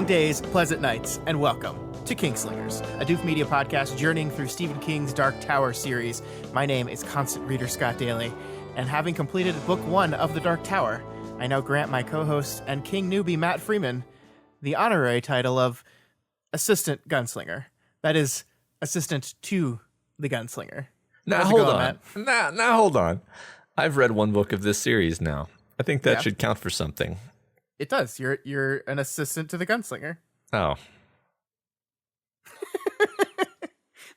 long days, pleasant nights, and welcome to Kingslingers, a Doof Media podcast journeying through Stephen King's Dark Tower series. My name is constant reader Scott Daly, and having completed book 1 of The Dark Tower, I now grant my co-host and King newbie Matt Freeman the honorary title of Assistant Gunslinger. That is, assistant to the Gunslinger. Now hold on. Now hold on. I've read one book of this series now. I think that should count for something. It does. You're an assistant to the Gunslinger. Oh.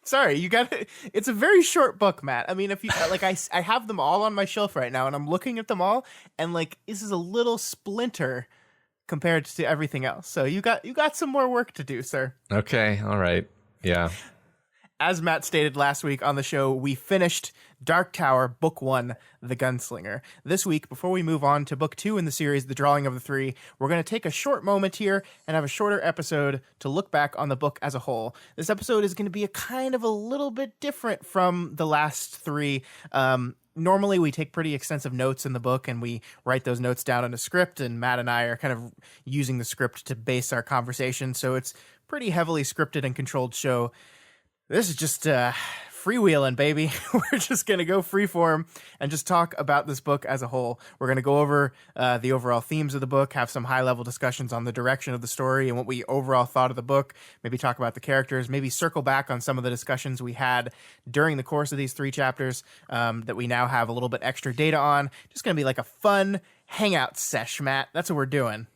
Sorry, you got it. It's a very short book, Matt. I mean, if you like, I have them all on my shelf right now, and I'm looking at them all, and like, this is a little splinter compared to everything else. So you got some more work to do, sir. Okay, all right, yeah. As Matt stated last week on the show, we finished Dark Tower, Book 1, The Gunslinger. This week, before we move on to Book 2 in the series, The Drawing of the Three, we're going to take a short moment here and have a shorter episode to look back on the book as a whole. This episode is going to be a little bit different from the last three. Normally, we take pretty extensive notes in the book, and we write those notes down in a script, and Matt and I are kind of using the script to base our conversation, so it's pretty heavily scripted and controlled show. This is just freewheeling, baby. We're just going to go freeform and just talk about this book as a whole. We're going to go over the overall themes of the book, have some high-level discussions on the direction of the story and what we overall thought of the book, maybe talk about the characters, maybe circle back on some of the discussions we had during the course of these 3 chapters that we now have a little bit extra data on. Just going to be like a fun hangout sesh, Matt. That's what we're doing.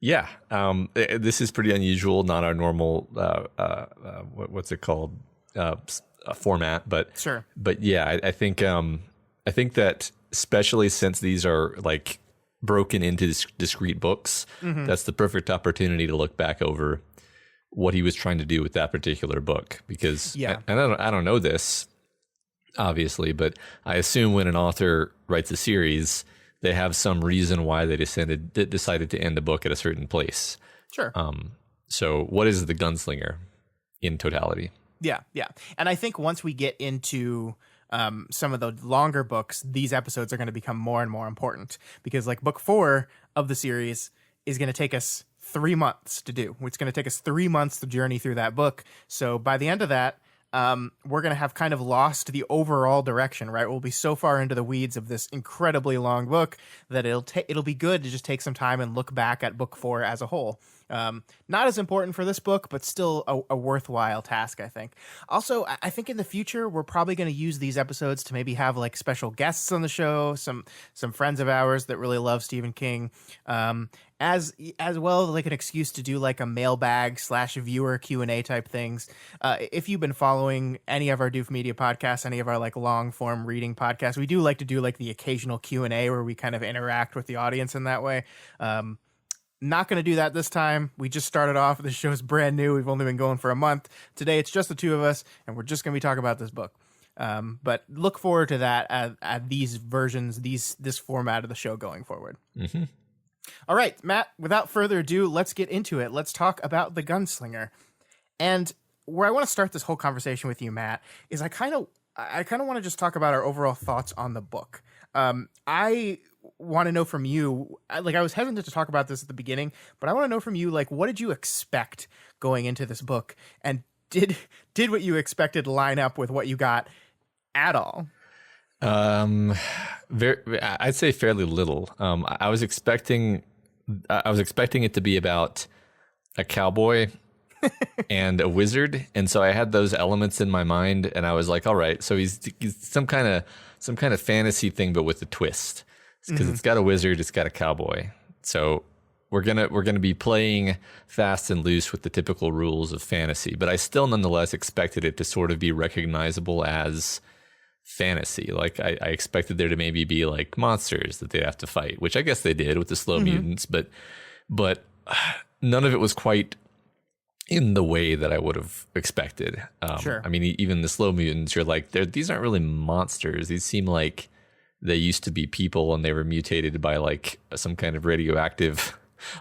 Yeah, this is pretty unusual, not our normal, what's it called, format, but sure. But yeah, I think that especially since these are like broken into discrete books, that's the perfect opportunity to look back over what he was trying to do with that particular book. Because and I don't know this, obviously, but I assume when an author writes a series, they have some reason why they decided to end a book at a certain place. Sure. So what is The Gunslinger in totality? Yeah. And I think once we get into some of the longer books, these episodes are going to become more and more important. Because like book 4 of the series is going to take us 3 months to do. It's going to take us 3 months to journey through that book. So by the end of that, we're going to have kind of lost the overall direction, right? We'll be so far into the weeds of this incredibly long book that it'll be good to just take some time and look back at book 4 as a whole. Not as important for this book, but still a worthwhile task, I think. Also, I think in the future, we're probably going to use these episodes to maybe have like special guests on the show, some friends of ours that really love Stephen King, as well, like an excuse to do like a mailbag / viewer Q&A type things. If you've been following any of our Doof Media podcasts, any of our like long form reading podcasts, we do like to do like the occasional Q&A where we kind of interact with the audience in that way. Not going to do that this time. We just started off. This show's brand new. We've only been going for a month. Today, it's just the 2 of us, and we're just going to be talking about this book. But look forward to that at these versions, this format of the show going forward. Mm-hmm. All right, Matt, without further ado, let's get into it. Let's talk about The Gunslinger. And where I want to start this whole conversation with you, Matt, is I kind of want to just talk about our overall thoughts on the book. I want to know from you, I was hesitant to talk about this at the beginning, but I want to know from you, like, what did you expect going into this book? And did what you expected line up with what you got at all? I'd say fairly little. I was expecting it to be about a cowboy and a wizard, and so I had those elements in my mind, and I was like, all right, so he's some kind of fantasy thing, but with a twist, because it's got a wizard, it's got a cowboy. So we're gonna be playing fast and loose with the typical rules of fantasy, but I still nonetheless expected it to sort of be recognizable as fantasy. Like I expected there to maybe be like monsters that they have to fight, which I guess they did with the slow mutants, but none of it was quite in the way that I would have expected. Sure. I mean, even the slow mutants, you're like, these aren't really monsters. These seem like they used to be people and they were mutated by like some kind of radioactive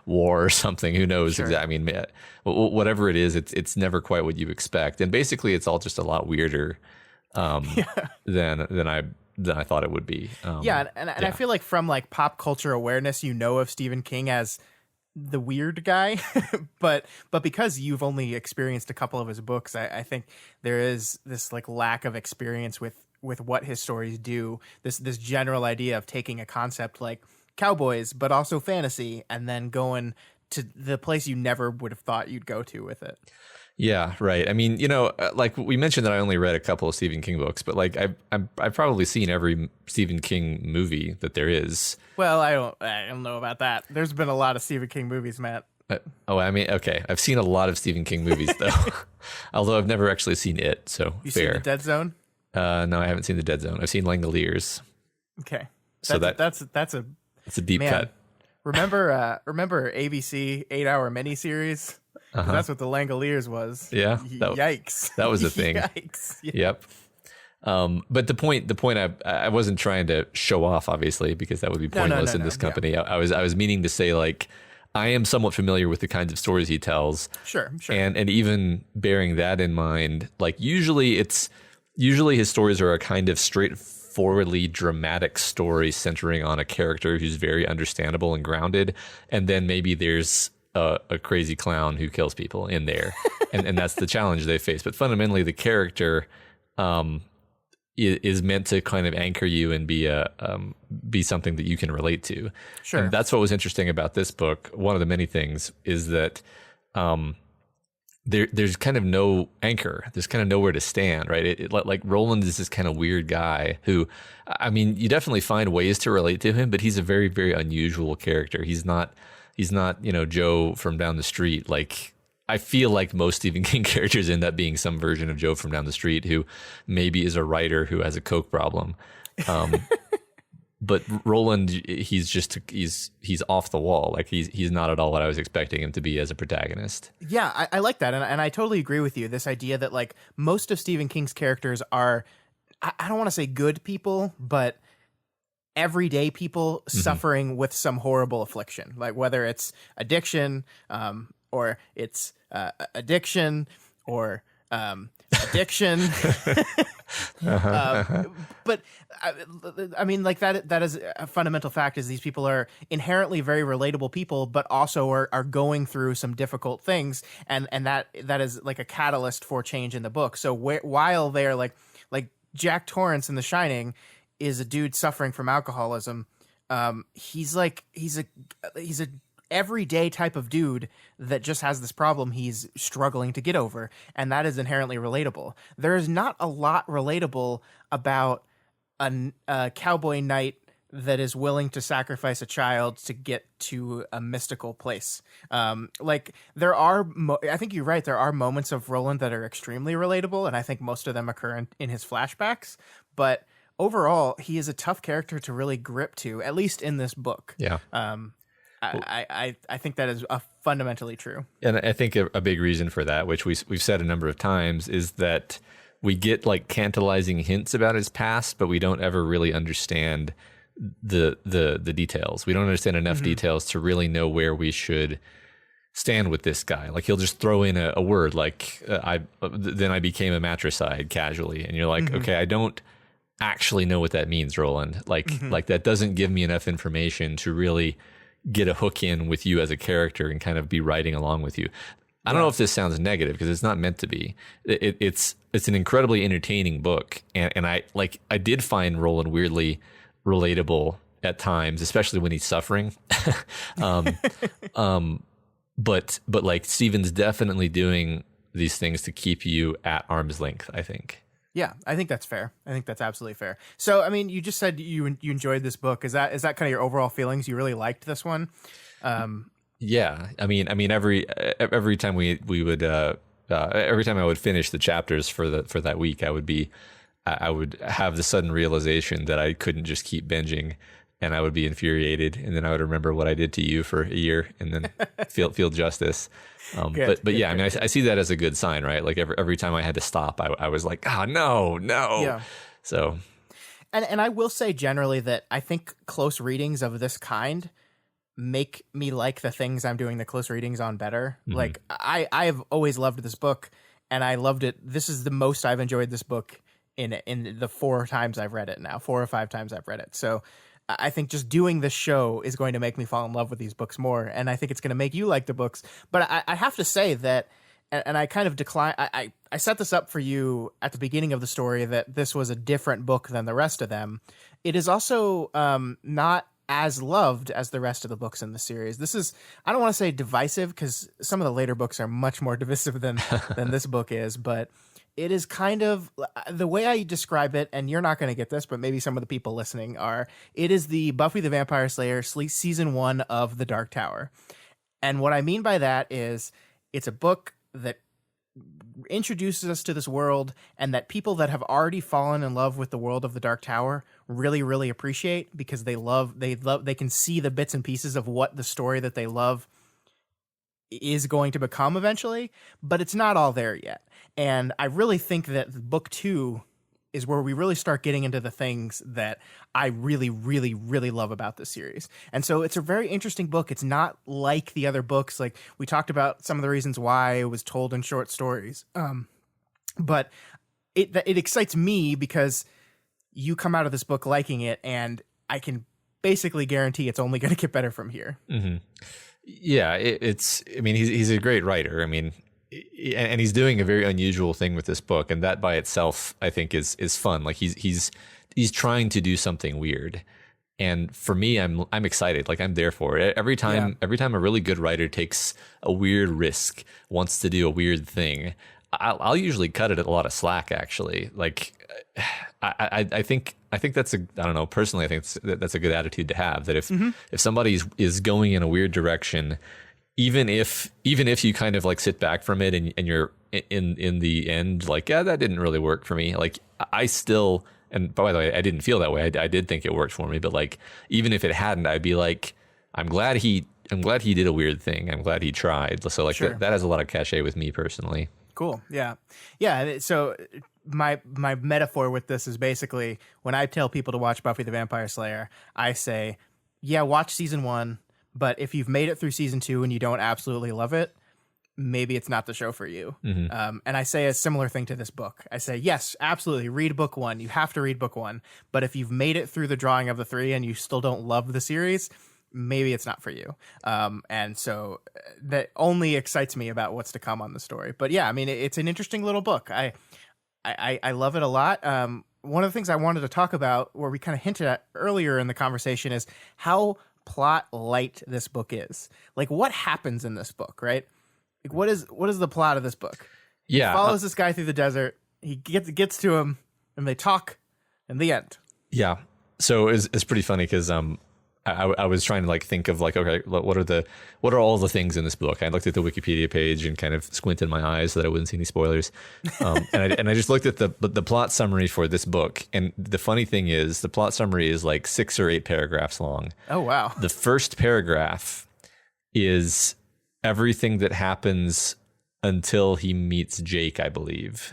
war or something. Who knows? Sure. Exactly. I mean, whatever it is, it's never quite what you expect. And basically it's all just a lot weirder than I thought it would be. And I feel like from like pop culture awareness, of Stephen King as the weird guy, but because you've only experienced a couple of his books, I think there is this like lack of experience with what his stories do. This general idea of taking a concept like cowboys, but also fantasy, and then going to the place you never would have thought you'd go to with it. Yeah, right. I mean, like we mentioned that I only read a couple of Stephen King books, but like I've probably seen every Stephen King movie that there is. Well, I don't know about that. There's been a lot of Stephen King movies, Matt. I mean, okay. I've seen a lot of Stephen King movies though, although I've never actually seen it. So you fair. Seen The Dead Zone? No, I haven't seen The Dead Zone. I've seen Langoliers. Okay, So that's a deep cut. Remember ABC 8-hour miniseries? That's what the Langoliers was. Yeah. Yikes. That was a thing. Yikes. Yeah. Yep. But the point I wasn't trying to show off, obviously, because that would be pointless in this company. Yeah. I was meaning to say, like, I am somewhat familiar with the kinds of stories he tells. Sure. And even bearing that in mind, like usually his stories are a kind of straightforwardly dramatic story centering on a character who's very understandable and grounded, and then maybe there's a crazy clown who kills people in there, and that's the challenge they face. But fundamentally, the character is meant to kind of anchor you and be something that you can relate to. Sure. And that's what was interesting about this book. One of the many things is that there's kind of no anchor. There's kind of nowhere to stand, right? Like Roland is this kind of weird guy who, I mean, you definitely find ways to relate to him, but he's a very, very unusual character. He's not, Joe from down the street. Like, I feel like most Stephen King characters end up being some version of Joe from down the street who maybe is a writer who has a coke problem. But Roland, he's off the wall. Like he's not at all what I was expecting him to be as a protagonist. Yeah, I like that. And I totally agree with you. This idea that like most of Stephen King's characters are, I don't want to say good people, but everyday people suffering with some horrible affliction, like whether it's addiction, or it's addiction, or addiction. But I mean, like that is a fundamental fact, is these people are inherently very relatable people, but also are going through some difficult things, and that is like a catalyst for change in the book. So while they're like Jack Torrance in The Shining is a dude suffering from alcoholism, he's a everyday type of dude that just has this problem he's struggling to get over, and that is inherently relatable. There is not a lot relatable about a cowboy knight that is willing to sacrifice a child to get to a mystical place. Like there are, I think you're right. There are moments of Roland that are extremely relatable, and I think most of them occur in his flashbacks. But overall, he is a tough character to really grip to, at least in this book. Yeah. I think that is fundamentally true. And I think a big reason for that, which we've said a number of times, is that we get like tantalizing hints about his past, but we don't ever really understand the details. We don't understand enough details to really know where we should stand with this guy. Like he'll just throw in a word like then I became a matricide casually, and you're like, okay, I don't actually know what that means, Roland. Like that doesn't give me enough information to really get a hook in with you as a character and kind of be riding along with you. I don't know if this sounds negative, because it's not meant to be. It's an incredibly entertaining book, and I did find Roland weirdly relatable at times, especially when he's suffering. But like Stephen's definitely doing these things to keep you at arm's length, I think. Yeah, I think that's fair. I think that's absolutely fair. So, I mean, you just said you enjoyed this book. Is that kind of your overall feelings? You really liked this one? Yeah. I mean, every time we would every time I would finish the chapters for that week, I would have the sudden realization that I couldn't just keep binging, and I would be infuriated, and then I would remember what I did to you for a year, and then feel justice. But yeah, I mean, I see that as a good sign, right? Like every time I had to stop, I was like, no. Yeah. So, and I will say generally that I think close readings of this kind make me like the things I'm doing the close readings on better. Like I have always loved this book, and I loved it. This is the most I've enjoyed this book in the 4 or 5 times I've read it. So I think just doing this show is going to make me fall in love with these books more, and I think it's going to make you like the books. But I have to say that, and I kind of decline. I set this up for you at the beginning of the story that this was a different book than the rest of them. It is also not as loved as the rest of the books in the series. This is, I don't want to say divisive, because some of the later books are much more divisive than this book is, but it is kind of the way I describe it, and you're not going to get this, but maybe some of the people listening are. It is the Buffy the Vampire Slayer season 1 of the Dark Tower. And what I mean by that is it's a book that introduces us to this world, and that people that have already fallen in love with the world of the Dark Tower really, really appreciate, because they can see the bits and pieces of what the story that they love is going to become eventually, but it's not all there yet. And I really think that book 2 is where we really start getting into the things that I really, really, really love about this series. And so it's a very interesting book. It's not like the other books. Like, we talked about some of the reasons why it was told in short stories. But it excites me because you come out of this book liking it, and I can basically guarantee it's only going to get better from here. Mm-hmm. Yeah, I mean, he's a great writer. I mean, and he's doing a very unusual thing with this book, and that by itself, I think, is fun. Like, he's trying to do something weird, and for me, I'm excited. Like, I'm there for it. Every time a really good writer takes a weird risk, wants to do a weird thing, I'll usually cut it a lot of slack. Actually, like, I think that's I don't know. Personally, I think that's a good attitude to have. That if somebody is going in a weird direction, even if you kind of like sit back from it and you're in the end like, yeah, that didn't really work for me. Like, I still, and by the way, I didn't feel that way. I did think it worked for me, but like, even if it hadn't, I'd be like, I'm glad he did a weird thing. I'm glad he tried. So like, that has a lot of cachet with me personally. Cool. Yeah. Yeah. So my metaphor with this is basically, when I tell people to watch Buffy the Vampire Slayer, I say, yeah, watch season 1, but if you've made it through season 2 and you don't absolutely love it, maybe it's not the show for you. Mm-hmm. And I say a similar thing to this book. I say, yes, absolutely, read book 1. You have to read book 1. But if you've made it through the drawing of the 3 and you still don't love the series, maybe it's not for you. And so that only excites me about what's to come on the story. But yeah, I mean, it's an interesting little book. I love it a lot. One of the things I wanted to talk about, where we kind of hinted at earlier in the conversation, is how plot light this book is. Like, what happens in this book, right? Like, what is the plot of this book? Yeah, he follows this guy through the desert. He gets to him, and they talk, and the end. Yeah. So it's pretty funny because I was trying to like think of like, okay, what are all the things in this book? I looked at the Wikipedia page and kind of squinted my eyes so that I wouldn't see any spoilers. And I just looked at the plot summary for this book. And the funny thing is, the plot summary is like 6 or 8 paragraphs long. Oh, wow. The first paragraph is everything that happens until he meets Jake, I believe.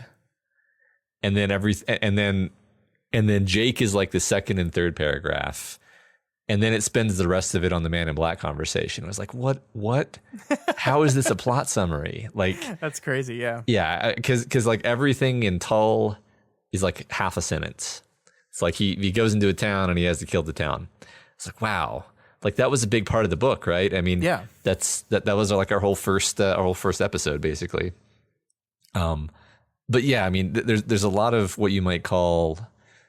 And then Jake is like the second and third paragraph. And then it spends the rest of it on the Man in Black conversation. I was like, what? How is this a plot summary? Like, that's crazy. Yeah. Yeah. Cause like everything in Tull is like half a sentence. It's like he goes into a town and he has to kill the town. It's like, wow. Like, that was a big part of the book, right? I mean, yeah, that was like our whole first episode basically. But yeah, I mean, there's a lot of what you might call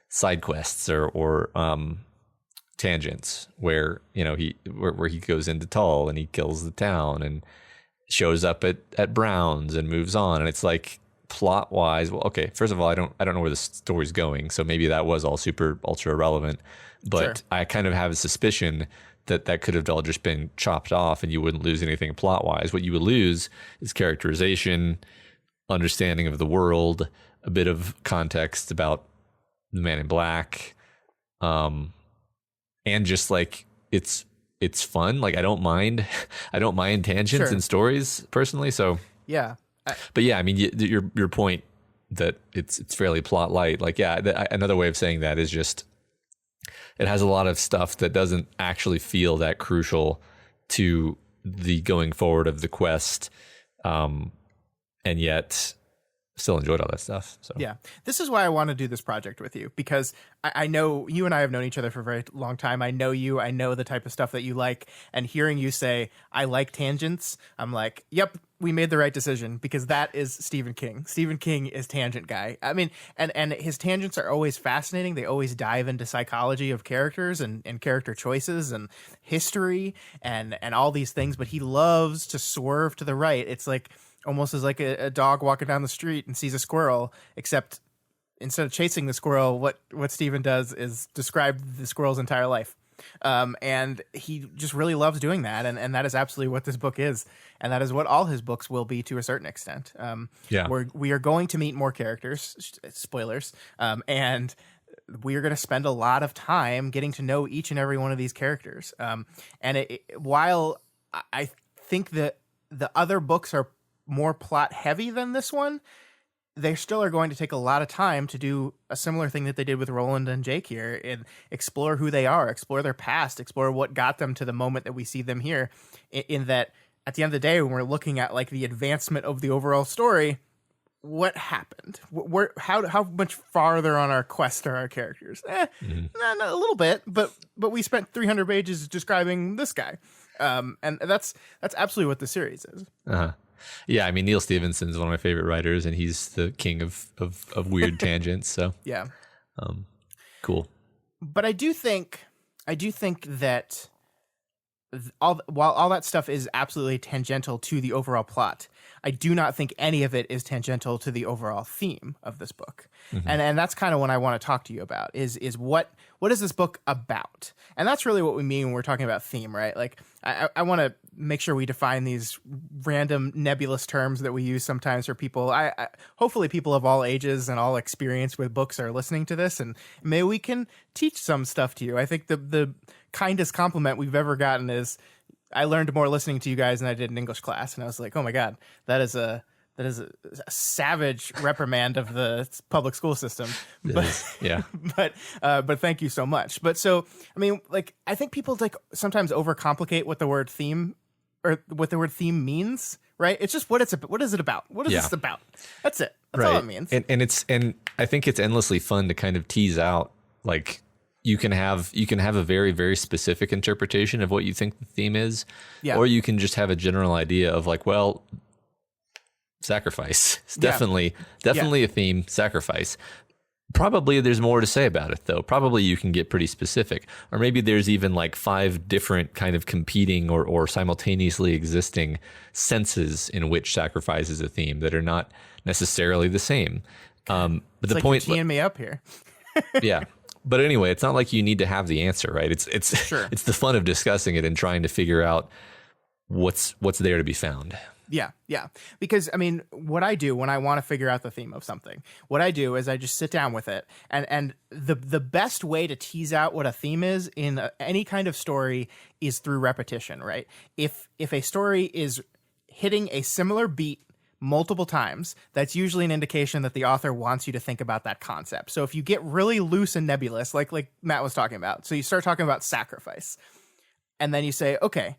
side quests or tangents where, you know, where he goes into Tull and he kills the town and shows up at Brown's and moves on. And it's like, plot wise, well, okay, first of all, I don't know where the story's going, so maybe that was all super ultra irrelevant, but sure. I kind of have a suspicion that could have all just been chopped off and you wouldn't lose anything plot wise. What you would lose is characterization, understanding of the world, a bit of context about the Man in Black, and just like it's fun. Like, I don't mind tangents sure. and stories personally. So yeah, but yeah, I mean, your point that it's fairly plot light. Like, yeah, another way of saying that is just it has a lot of stuff that doesn't actually feel that crucial to the going forward of the quest, and yet still enjoyed all that stuff. So Yeah. This is why I want to do this project with you, because I know you and I have known each other for a very long time. I know you. I know the type of stuff that you like. And hearing you say, I like tangents, I'm like, yep, we made the right decision, because that is Stephen King. Stephen King is tangent guy. I mean, and his tangents are always fascinating. They always dive into psychology of characters and character choices and history and all these things. But he loves to swerve to the right. It's like almost as like a dog walking down the street and sees a squirrel, except instead of chasing the squirrel, what Stephen does is describe the squirrel's entire life. And he just really loves doing that. And that is absolutely what this book is. And that is what all his books will be to a certain extent. We are going to meet more characters, spoilers, and we are going to spend a lot of time getting to know each and every one of these characters. While I think that the other books are more plot heavy than this one, they still are going to take a lot of time to do a similar thing that they did with Roland and Jake here, and explore who they are, explore their past, explore what got them to the moment that we see them here. In that, at the end of the day, when we're looking at like the advancement of the overall story, what happened? How much farther on our quest are our characters? A little bit, but we spent 300 pages describing this guy, and that's absolutely what the series is. Yeah, I mean, Neil Stephenson's one of my favorite writers, and he's the king of weird tangents. So yeah, cool. But I do think that while all that stuff is absolutely tangential to the overall plot, I do not think any of it is tangential to the overall theme of this book. And that's kind of what I want to talk to you about is what is this book about? And that's really what we mean when we're talking about theme, right? Like I want to make sure we define these random nebulous terms that we use sometimes for people. I hopefully people of all ages and all experience with books are listening to this, and maybe we can teach some stuff to you. I think the kindest compliment we've ever gotten is, I learned more listening to you guys than I did in English class. And I was like, oh my God, that is a savage reprimand of the public school system. But thank you so much. But so, I mean, like, I think people like sometimes overcomplicate what the word theme or what the word theme means, right? It's just what is it about? What is this about? That's it. That's all it means. And I think it's endlessly fun to kind of tease out, like, you can have a very, very specific interpretation of what you think the theme is, or you can just have a general idea of like, well, sacrifice. It's definitely a theme, sacrifice. Probably there's more to say about it, though. Probably you can get pretty specific. Or maybe there's even like 5 different kind of competing or simultaneously existing senses in which sacrifice is a theme that are not necessarily the same. But it's the like point, you're teeing me up here. Yeah. But anyway, it's not like you need to have the answer, right? It's Sure. It's the fun of discussing it and trying to figure out what's there to be found. Yeah. Because, I mean, what I do when I want to figure out the theme of something, what I do is I just sit down with it. And the best way to tease out what a theme is in any kind of story is through repetition, right? If a story is hitting a similar beat multiple times, that's usually an indication that the author wants you to think about that concept. So if you get really loose and nebulous, like Matt was talking about, so you start talking about sacrifice, and then you say, okay,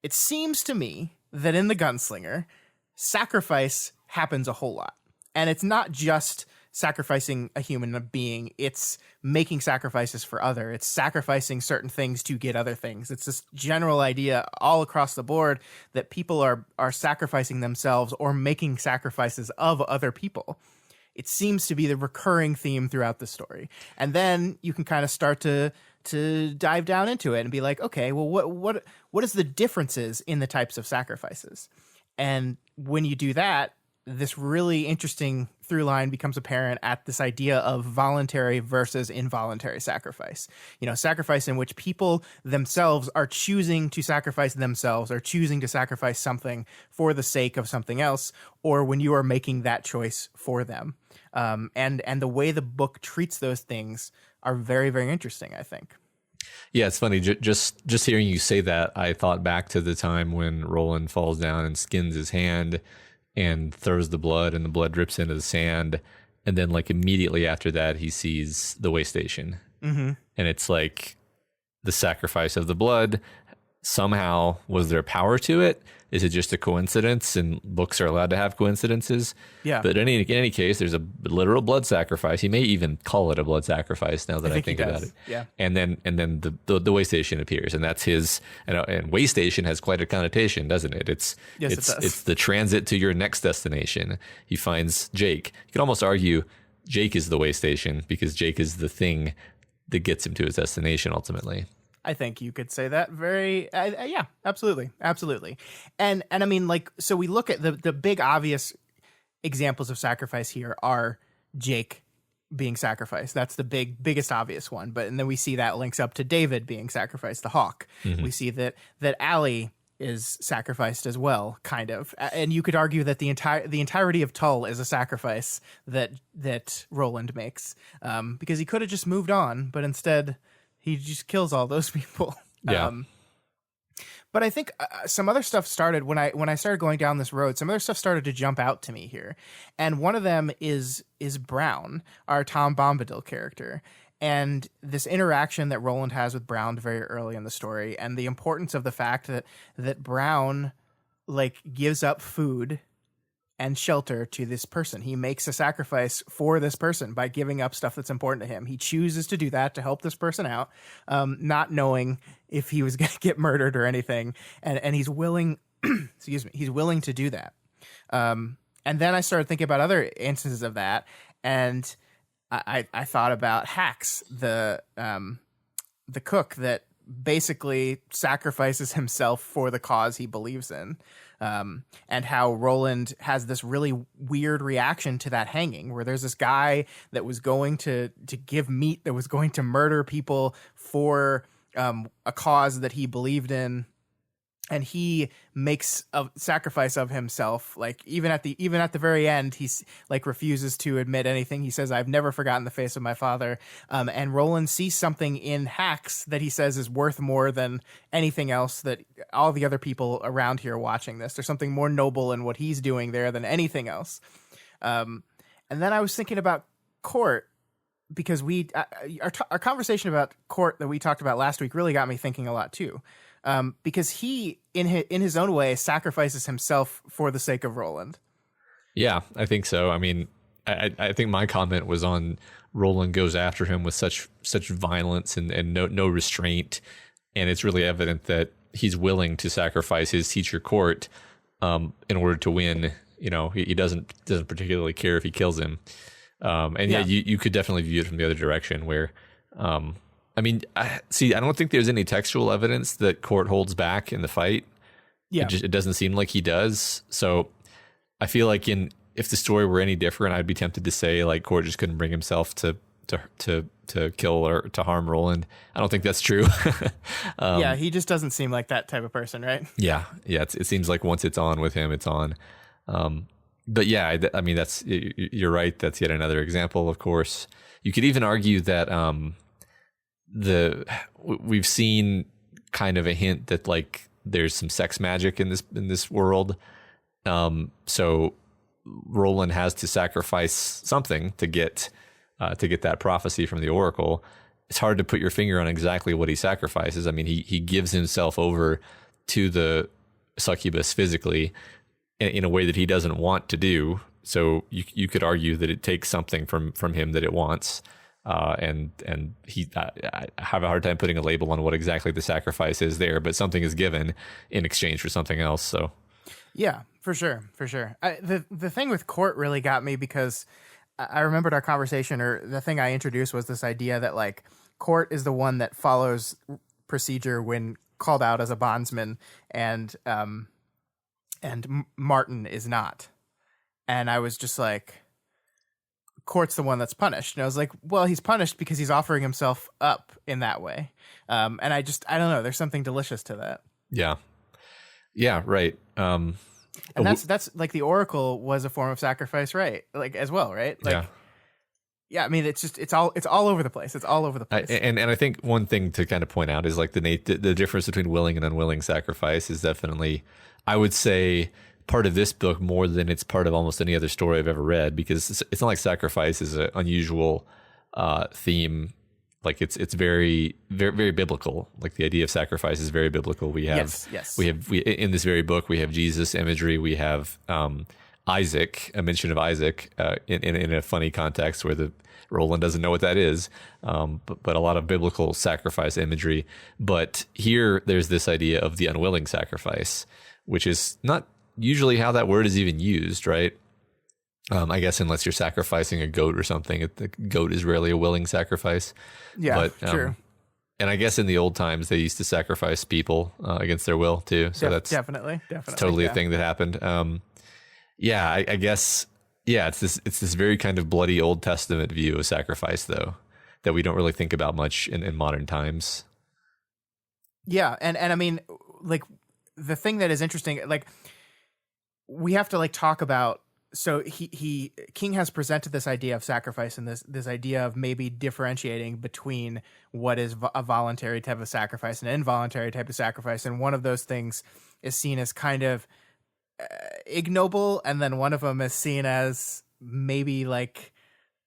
it seems to me that in the Gunslinger, sacrifice happens a whole lot. And it's not just sacrificing a human being, it's making sacrifices for other. It's sacrificing certain things to get other things. It's this general idea all across the board that people are sacrificing themselves or making sacrifices of other people. It seems to be the recurring theme throughout the story. And then you can kind of start to dive down into it and be like, okay, well, what is the differences in the types of sacrifices? And when you do that, this really interesting through line becomes apparent at this idea of voluntary versus involuntary sacrifice. You know, sacrifice in which people themselves are choosing to sacrifice themselves or choosing to sacrifice something for the sake of something else, or when you are making that choice for them. And the way the book treats those things are very, very interesting, I think. Yeah, it's funny. Just hearing you say that, I thought back to the time when Roland falls down and skins his hand and throws the blood, and the blood drips into the sand. And then like immediately after that, he sees the way station. Mm-hmm. And it's like the sacrifice of the blood somehow, was there power to it? Is it just a coincidence? And books are allowed to have coincidences. Yeah. But in any case, there's a literal blood sacrifice. He may even call it a blood sacrifice now that I think about it. Yeah. And then the way station appears, and that's his. And way station has quite a connotation, doesn't it? Yes, it does. It's the transit to your next destination. He finds Jake. You could almost argue Jake is the way station because Jake is the thing that gets him to his destination ultimately. I think you could say that very, yeah, absolutely. And I mean, like, so we look at the big obvious examples of sacrifice here are Jake being sacrificed. That's the biggest obvious one. And then we see that links up to David being sacrificed, the hawk. Mm-hmm. We see that Allie is sacrificed as well, kind of. And you could argue that the entirety of Tull is a sacrifice that Roland makes, because he could have just moved on, but instead he just kills all those people. Yeah. But I think some other stuff started when I started going down this road. Some other stuff started to jump out to me here, and one of them is Brown, our Tom Bombadil character, and this interaction that Roland has with Brown very early in the story, and the importance of the fact that Brown like gives up food and shelter to this person. He makes a sacrifice for this person by giving up stuff that's important to him. He chooses to do that to help this person out, not knowing if he was going to get murdered or anything. And he's willing, excuse me, he's willing to do that. And then I started thinking about other instances of that. And I thought about Hax, the cook that basically sacrifices himself for the cause he believes in. And how Roland has this really weird reaction to that hanging, where there's this guy that was going to give meat, that was going to murder people for a cause that he believed in, and he makes a sacrifice of himself. Like even at the very end, he's like refuses to admit anything. He says, "I've never forgotten the face of my father." And Roland sees something in Hax that he says is worth more than anything else that all the other people around here watching this. There's something more noble in what he's doing there than anything else. And then I was thinking about Court, because our conversation about Court that we talked about last week really got me thinking a lot too. Because he, in his own way, sacrifices himself for the sake of Roland. Yeah, I think so. I mean, I think my comment was on Roland goes after him with such violence and no restraint, and it's really evident that he's willing to sacrifice his teacher Court in order to win. You know, he doesn't particularly care if he kills him. You could definitely view it from the other direction where. I mean, I don't think there's any textual evidence that Court holds back in the fight. Yeah. It doesn't seem like he does. So I feel like if the story were any different, I'd be tempted to say like Court just couldn't bring himself to kill or to harm Roland. I don't think that's true. Yeah, he just doesn't seem like that type of person, right? Yeah. It seems like once it's on with him, it's on. But yeah, I mean, you're right. That's yet another example, of course. You could even argue that we've seen kind of a hint that like there's some sex magic in this world. So Roland has to sacrifice something to get that prophecy from the Oracle. It's hard to put your finger on exactly what he sacrifices. I mean, he gives himself over to the succubus physically in a way that he doesn't want to do. So you could argue that it takes something from him that it wants. I have a hard time putting a label on what exactly the sacrifice is there, but something is given in exchange for something else. So, yeah, for sure. The thing with Court really got me because I remembered our conversation, or the thing I introduced was this idea that like Court is the one that follows procedure when called out as a bondsman, and Martin is not. And I was just like, Court's the one that's punished. And I was like, well, he's punished because he's offering himself up in that way. And I don't know. There's something delicious to that. Yeah. Yeah. Right. And that's like the Oracle was a form of sacrifice, right? Like as well, right? Like, yeah. I mean, it's all over the place. It's all over the place. And I think one thing to kind of point out is like the difference between willing and unwilling sacrifice is definitely, I would say, part of this book more than it's part of almost any other story I've ever read, because it's not like sacrifice is an unusual theme Like it's very, very, very biblical. Like the idea of sacrifice is very biblical. We have, we in this very book, we have Jesus imagery. We have Isaac, a mention of Isaac in a funny context where Roland doesn't know what that is, but a lot of biblical sacrifice imagery. But here there's this idea of the unwilling sacrifice, which is not usually how that word is even used, right? I guess unless you're sacrificing a goat or something, the goat is rarely a willing sacrifice. Yeah, but, true. And I guess in the old times they used to sacrifice people against their will too. So that's definitely totally a thing that happened. I guess it's this very kind of bloody Old Testament view of sacrifice though that we don't really think about much in modern times. Yeah, and I mean, like the thing that is interesting, like we have to like talk about. So King has presented this idea of sacrifice and this idea of maybe differentiating between what is a voluntary type of sacrifice and an involuntary type of sacrifice. And one of those things is seen as kind of ignoble. And then one of them is seen as maybe like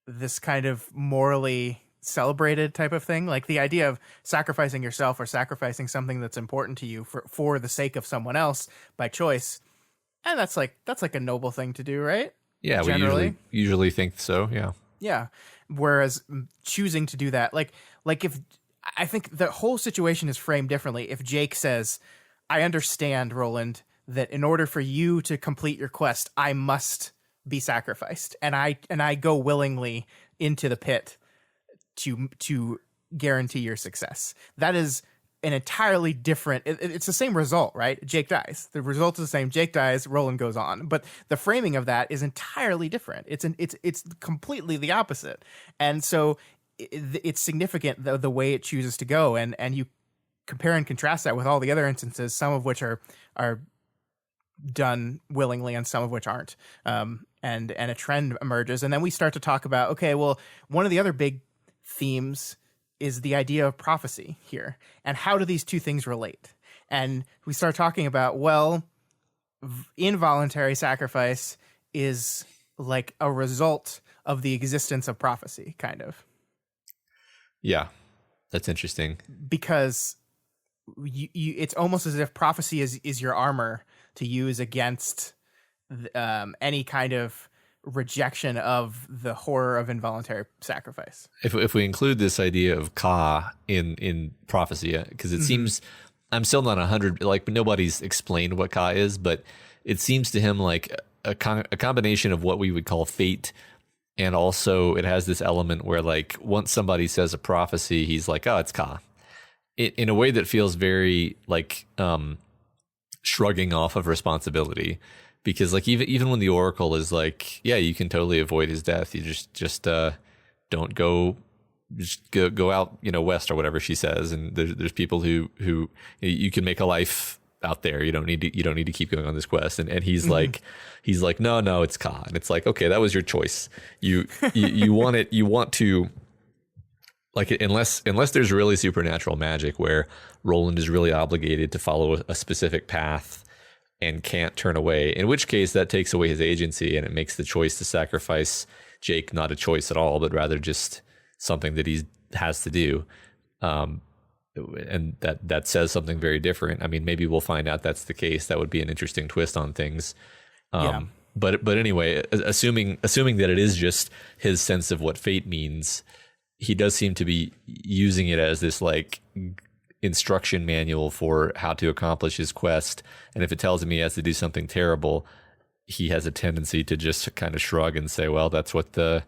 this kind of morally celebrated type of thing. Like the idea of sacrificing yourself or sacrificing something that's important to you for the sake of someone else by choice. And that's like a noble thing to do, right? Yeah, we usually think so. Yeah. Yeah. Whereas choosing to do that, like if I think the whole situation is framed differently. If Jake says, "I understand, Roland, that in order for you to complete your quest, I must be sacrificed, and I go willingly into the pit to guarantee your success." That is an entirely different, it's the same result, right? Jake dies. The result is the same. Jake dies, Roland goes on. But the framing of that is entirely different. It's completely the opposite. And so it's significant the way it chooses to go. And you compare and contrast that with all the other instances, some of which are done willingly and some of which aren't. And a trend emerges. And then we start to talk about, okay, well, one of the other big themes is the idea of prophecy here. And how do these two things relate? And we start talking about, well, involuntary sacrifice is like a result of the existence of prophecy, kind of. Yeah, that's interesting. Because it's almost as if prophecy is your armor to use against any kind of rejection of the horror of involuntary sacrifice. If we include this idea of Ka in prophecy, because it seems, I'm still not 100, like nobody's explained what Ka is, but it seems to him like a combination of what we would call fate, and also it has this element where like once somebody says a prophecy, he's like, oh, it's Ka. In a way that feels very like shrugging off of responsibility. Because like even when the Oracle is like, yeah, you can totally avoid his death. You just don't go out, west or whatever she says. And there's people who you can make a life out there. You don't need to keep going on this quest. And he's like no, it's Ka. And it's like, okay, that was your choice. You want to, like, unless there's really supernatural magic where Roland is really obligated to follow a specific path and can't turn away, in which case that takes away his agency and it makes the choice to sacrifice Jake not a choice at all, but rather just something that he has to do. And that says something very different. I mean, maybe we'll find out that's the case. That would be an interesting twist on things. But anyway, assuming that it is just his sense of what fate means, he does seem to be using it as this like instruction manual for how to accomplish his quest. And if it tells him he has to do something terrible, he has a tendency to just kind of shrug and say, well, that's what Ka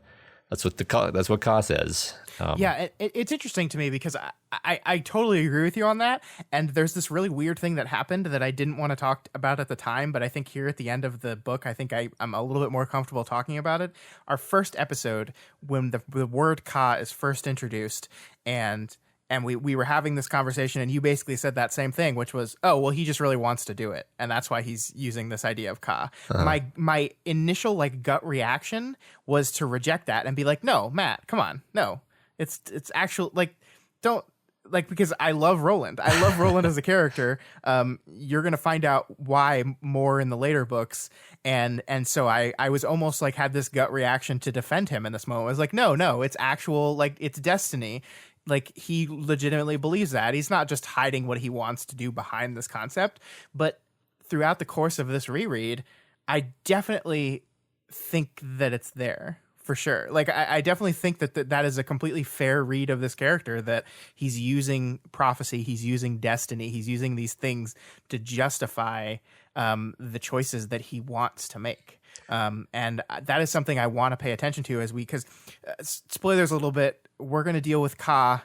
says. It's interesting to me because I totally agree with you on that. And there's this really weird thing that happened that I didn't want to talk about at the time, but I think here at the end of the book, I think I'm a little bit more comfortable talking about it. Our first episode, when the word Ka is first introduced, and we were having this conversation, and you basically said that same thing, which was, oh, well, he just really wants to do it, and that's why he's using this idea of Ka. My initial like gut reaction was to reject that and be like, no, Matt, come on, no, it's actual, like, don't, like, because I love Roland. I love Roland as a character. You're gonna find out why more in the later books, and so I was almost like had this gut reaction to defend him in this moment. I was like, no, it's actual, like, it's destiny. Like, he legitimately believes that. He's not just hiding what he wants to do behind this concept. But throughout the course of this reread, I definitely think that it's there for sure. Like, I definitely think that is a completely fair read of this character, that he's using prophecy, he's using destiny, he's using these things to justify the choices that he wants to make. And that is something I want to pay attention to because spoilers a little bit, we're going to deal with Ka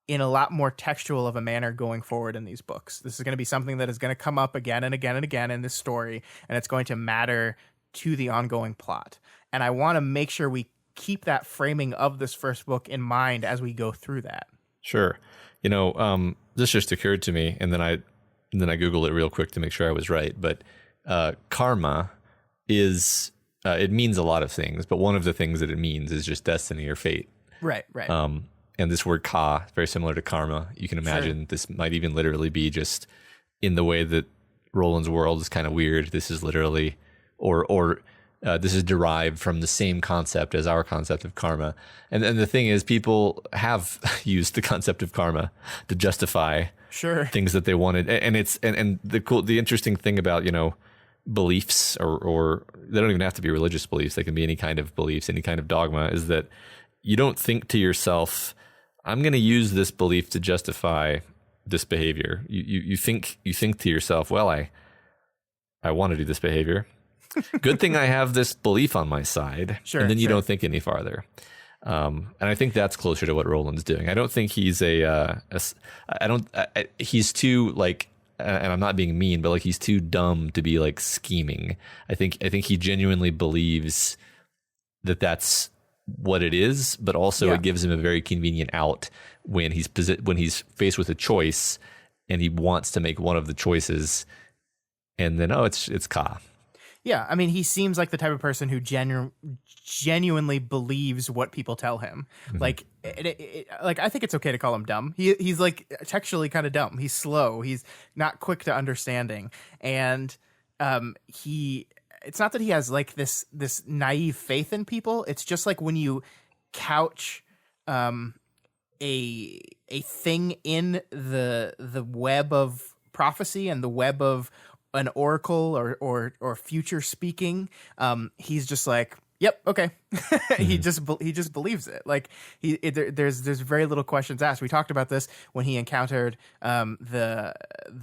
in a lot more textual of a manner going forward in these books. This is going to be something that is going to come up again and again and again in this story, and it's going to matter to the ongoing plot. And I want to make sure we keep that framing of this first book in mind as we go through that. Sure. This just occurred to me, and then I Googled it real quick to make sure I was right. But karma is it means a lot of things, but one of the things that it means is just destiny or fate. Right. And this word ka, very similar to karma. You can imagine this might even literally be just in the way that Roland's world is kind of weird. This is literally, or this is derived from the same concept as our concept of karma. And the thing is, people have used the concept of karma to justify things that they wanted. And the interesting thing about, beliefs or they don't even have to be religious beliefs. They can be any kind of beliefs, any kind of dogma, is that you don't think to yourself, I'm going to use this belief to justify this behavior. You think to yourself, well, I want to do this behavior. Good thing I have this belief on my side. And then you don't think any farther. And I think that's closer to what Roland's doing. I don't think he's he's too and I'm not being mean, but he's too dumb to be scheming. I think he genuinely believes that that's what it is, but also it gives him a very convenient out when he's faced with a choice and he wants to make one of the choices, and then it's Ka. Yeah, I mean, he seems like the type of person who genuinely believes what people tell him. Mm-hmm. I think it's okay to call him dumb. He's textually kind of dumb. He's slow. He's not quick to understanding, and it's not that he has this naive faith in people. It's just when you couch a thing in the web of prophecy and the web of an oracle or future speaking, he's just yep, okay. He just believes it. There's very little questions asked. We talked about this when he encountered the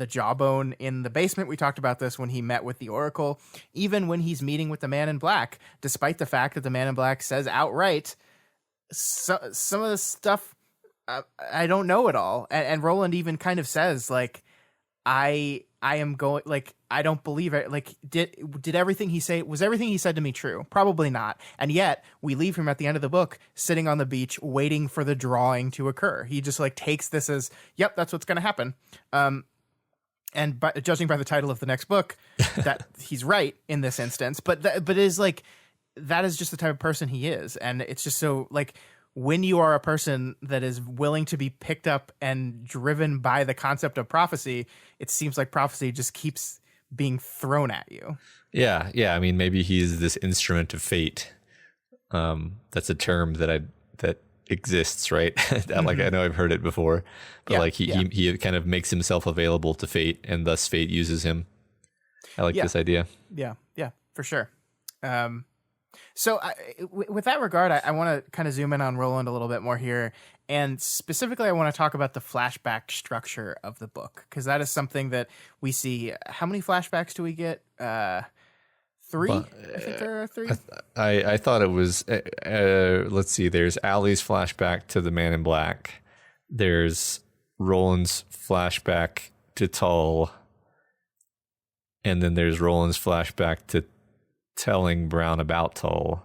jawbone in the basement. We talked about this when he met with the oracle. Even when he's meeting with the Man in Black, despite the fact that the Man in Black says outright, some of the stuff I don't know at all. And Roland even kind of says I am going, I don't believe it. Did everything he say, was everything he said to me true? Probably not. And yet we leave him at the end of the book sitting on the beach waiting for the drawing to occur. He just takes this as, yep, that's what's going to happen. And judging by the title of the next book, that he's right in this instance, but it is that is just the type of person he is. And it's just so when you are a person that is willing to be picked up and driven by the concept of prophecy, it seems like prophecy just keeps being thrown at you. Yeah. I mean, maybe he's this instrument of fate. That's a term that exists, right? Mm-hmm. I know I've heard it before, but he kind of makes himself available to fate, and thus fate uses him. I like this idea. Yeah, for sure. So with that regard, I want to kind of zoom in on Roland a little bit more here. And specifically, I want to talk about the flashback structure of the book, because that is something that we see. How many flashbacks do we get? 3? I think there are 3. I thought it was, let's see, there's Allie's flashback to the Man in Black. There's Roland's flashback to Tull. And then there's Roland's flashback to telling Brown about Tull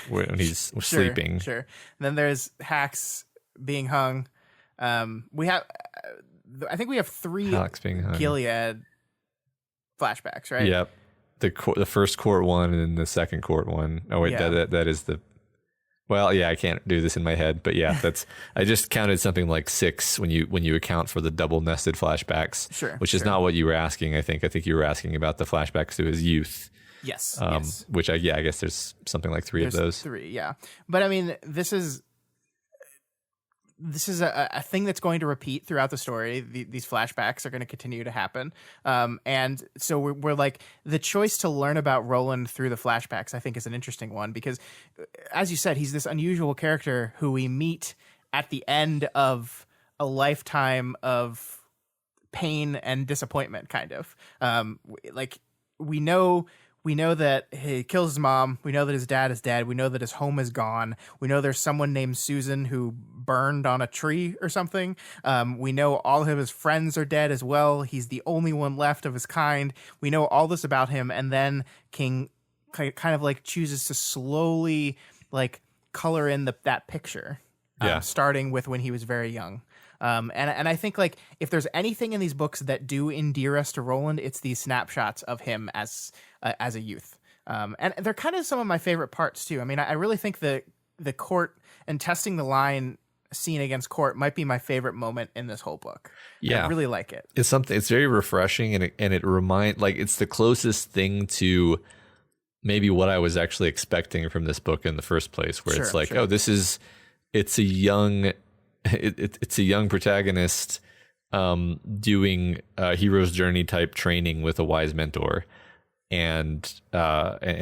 when he's sleeping. Sure. And then there's Hax being hung. We have, I think we have 3 Gilead flashbacks, right? Yep. The first court one and then the second court one. Oh wait, that is the. Well, yeah, I can't do this in my head, but yeah, that's. I just counted something like 6 when you account for the double nested flashbacks. Sure. Which is not what you were asking. I think you were asking about the flashbacks to his youth. Yes. Which I guess there's something like 3 of those. 3, yeah. But I mean, this is this is a thing that's going to repeat throughout the story. These flashbacks are going to continue to happen. And so we're like, the choice to learn about Roland through the flashbacks, I think, is an interesting one because, as you said, he's this unusual character who we meet at the end of a lifetime of pain and disappointment, kind of. Like, we know that he kills his mom. We know that his dad is dead. We know that his home is gone. We know there's someone named Susan who burned on a tree or something. We know all of his friends are dead as well. He's the only one left of his kind. We know all this about him. And then King kind of like chooses to slowly like color in that picture, starting with when he was very young. And I think like if there's anything in these books that do endear us to Roland, it's these snapshots of him as a youth. And they're kind of some of my favorite parts too. I mean, I really think the court and testing the line scene against Court might be my favorite moment in this whole book. Yeah. I really like it. It's very refreshing, and it's the closest thing to maybe what I was actually expecting from this book in the first place, where it's like, oh, it's a young protagonist doing a hero's journey type training with a wise mentor, and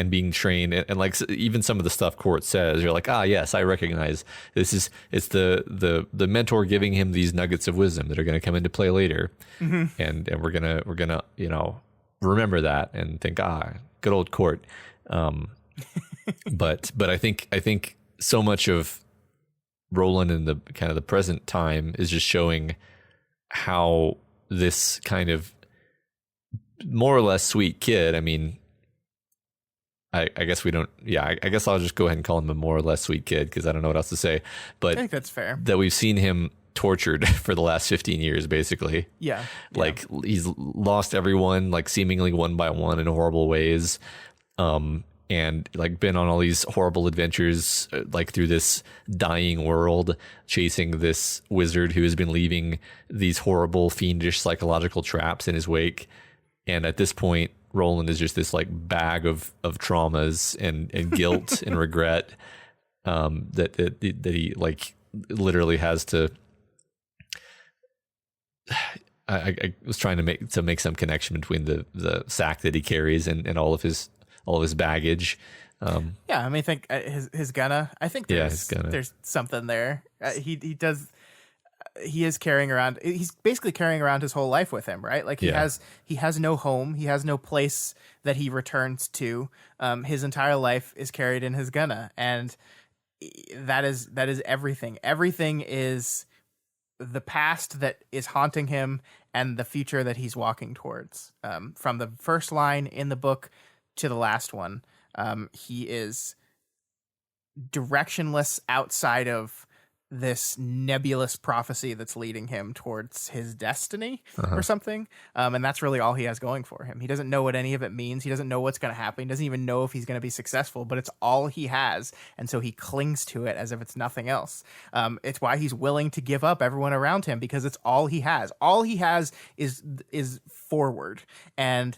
being trained, and like even some of the stuff Court says, you're like, yes, I recognize it's the mentor giving him these nuggets of wisdom that are going to come into play later, and we're gonna remember that and think, good old Court. But I think so much of Roland in the kind of the present time is just showing how this kind of more or less sweet kid. I mean, I guess we don't. Yeah, I guess I'll just go ahead and call him a more or less sweet kid because I don't know what else to say. But I think that's fair. That we've seen him tortured for the last 15 years, basically. Yeah. Like he's lost everyone, like seemingly one by one in horrible ways. And like been on all these horrible adventures, like through this dying world, chasing this wizard who has been leaving these horrible, fiendish psychological traps in his wake. And at this point, Roland is just this like bag of traumas and guilt and regret that he like literally has to. I was trying to make some connection between the sack that he carries and all of his baggage. I mean, I think his gunna. I think there's something there. He is carrying around. He's basically carrying around his whole life with him, right? Like he has no home. He has no place that he returns to. His entire life is carried in his gunna, and that is everything. Everything is the past that is haunting him and the future that he's walking towards. From the first line in the book to the last one, he is directionless outside of this nebulous prophecy that's leading him towards his destiny or something. And that's really all he has going for him. He doesn't know what any of it means. He doesn't know what's going to happen. He doesn't even know if he's going to be successful, but it's all he has. And so he clings to it as if it's nothing else. It's why he's willing to give up everyone around him, because it's all he has. All he has is forward. And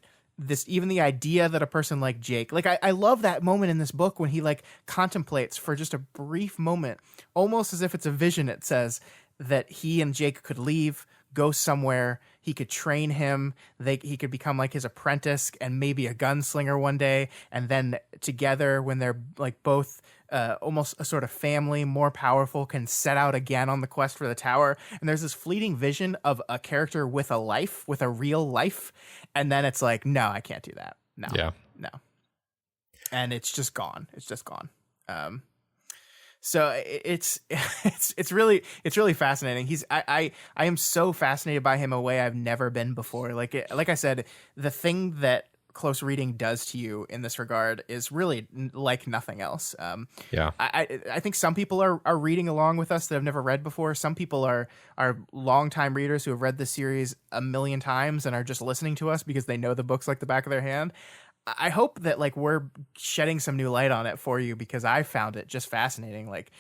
even the idea that a person like Jake, like I love that moment in this book when he like contemplates for just a brief moment, almost as if it's a vision. It says that he and Jake could leave, go somewhere. He could train him. He could become like his apprentice and maybe a gunslinger one day. And then together, when they're like both almost a sort of family, more powerful, can set out again on the quest for the tower. And there's this fleeting vision of a character with a life, with a real life. And then it's like, no, I can't do that. No. And it's just gone. It's just gone. So it's really fascinating. I am so fascinated by him a way I've never been before. Like I said, the thing that close reading does to you in this regard is really like nothing else. I think some people are reading along with us that have never read before. Some people are longtime readers who have read this series a million times and are just listening to us because they know the books like the back of their hand. I hope that like we're shedding some new light on it for you, because I found it just fascinating. Like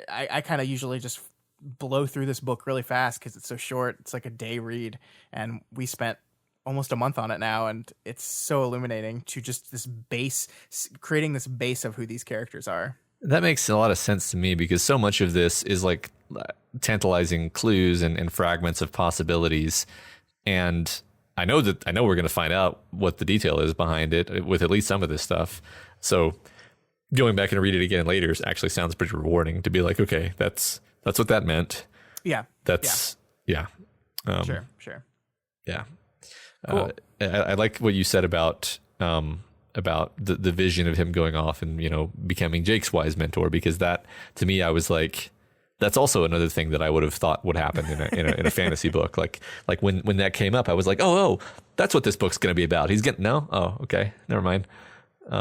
I kind of usually just blow through this book really fast because it's so short. It's like a day read, and we spent almost a month on it now, and it's so illuminating to just creating this base of who these characters are. That makes a lot of sense to me because so much of this is like tantalizing clues and fragments of possibilities. And I know we're going to find out what the detail is behind it with at least some of this stuff. So going back and read it again later actually sounds pretty rewarding to be like, okay, that's what that meant. Yeah. That's yeah. Sure. Yeah. Cool. I like what you said about the vision of him going off and, becoming Jake's wise mentor, because that to me, I was like, that's also another thing that I would have thought would happen in a fantasy book. Like when that came up, I was like, oh, that's what this book's going to be about. He's getting, no. Oh, okay. Never mind.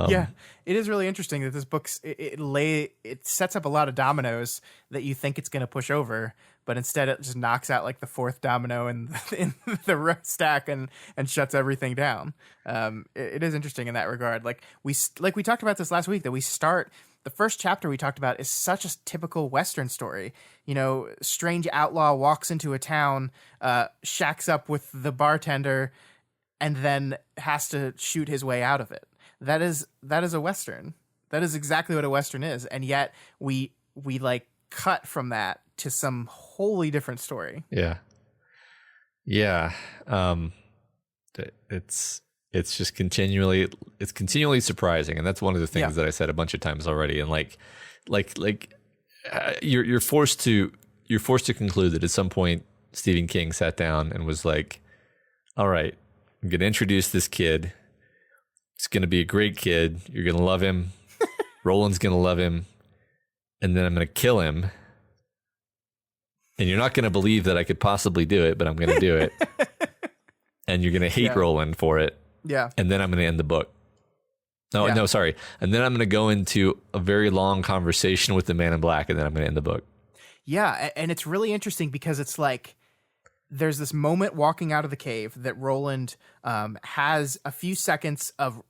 Yeah, it is really interesting that this book's it sets up a lot of dominoes that you think it's going to push over, but instead it just knocks out like the fourth domino in the stack and shuts everything down. It is interesting in that regard. Like we talked about this last week, that we start the first chapter we talked about is such a typical Western story. Strange outlaw walks into a town, shacks up with the bartender, and then has to shoot his way out of it. That is a Western. That is exactly what a Western is. And yet we like cut from that to some wholly different story. Yeah. Yeah. It's just continually surprising. And that's one of the things that I said a bunch of times already. And you're forced to conclude that at some point Stephen King sat down and was like, all right, I'm going to introduce this kid. He's going to be a great kid. You're going to love him. Roland's going to love him. And then I'm going to kill him. And you're not going to believe that I could possibly do it, but I'm going to do it. And you're going to hate Roland for it. Yeah. And then I'm going to end the book. No, sorry. And then I'm going to go into a very long conversation with the Man in Black, and then I'm going to end the book. Yeah. And it's really interesting because it's like, there's this moment walking out of the cave that Roland has a few seconds of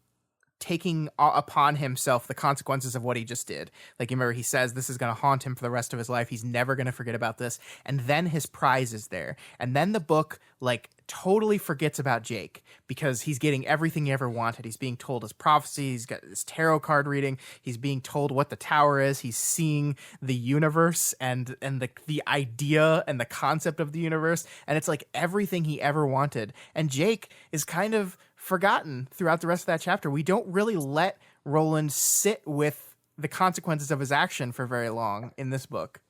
taking upon himself the consequences of what he just did. Like, you remember he says this is going to haunt him for the rest of his life. He's never going to forget about this. And then his prize is there. And then the book like totally forgets about Jake because he's getting everything he ever wanted. He's being told his prophecy. He's got his tarot card reading. He's being told what the tower is. He's seeing the universe and the idea and the concept of the universe. And it's like everything he ever wanted. And Jake is kind of forgotten throughout the rest of that chapter. We don't really let Roland sit with the consequences of his action for very long in this book.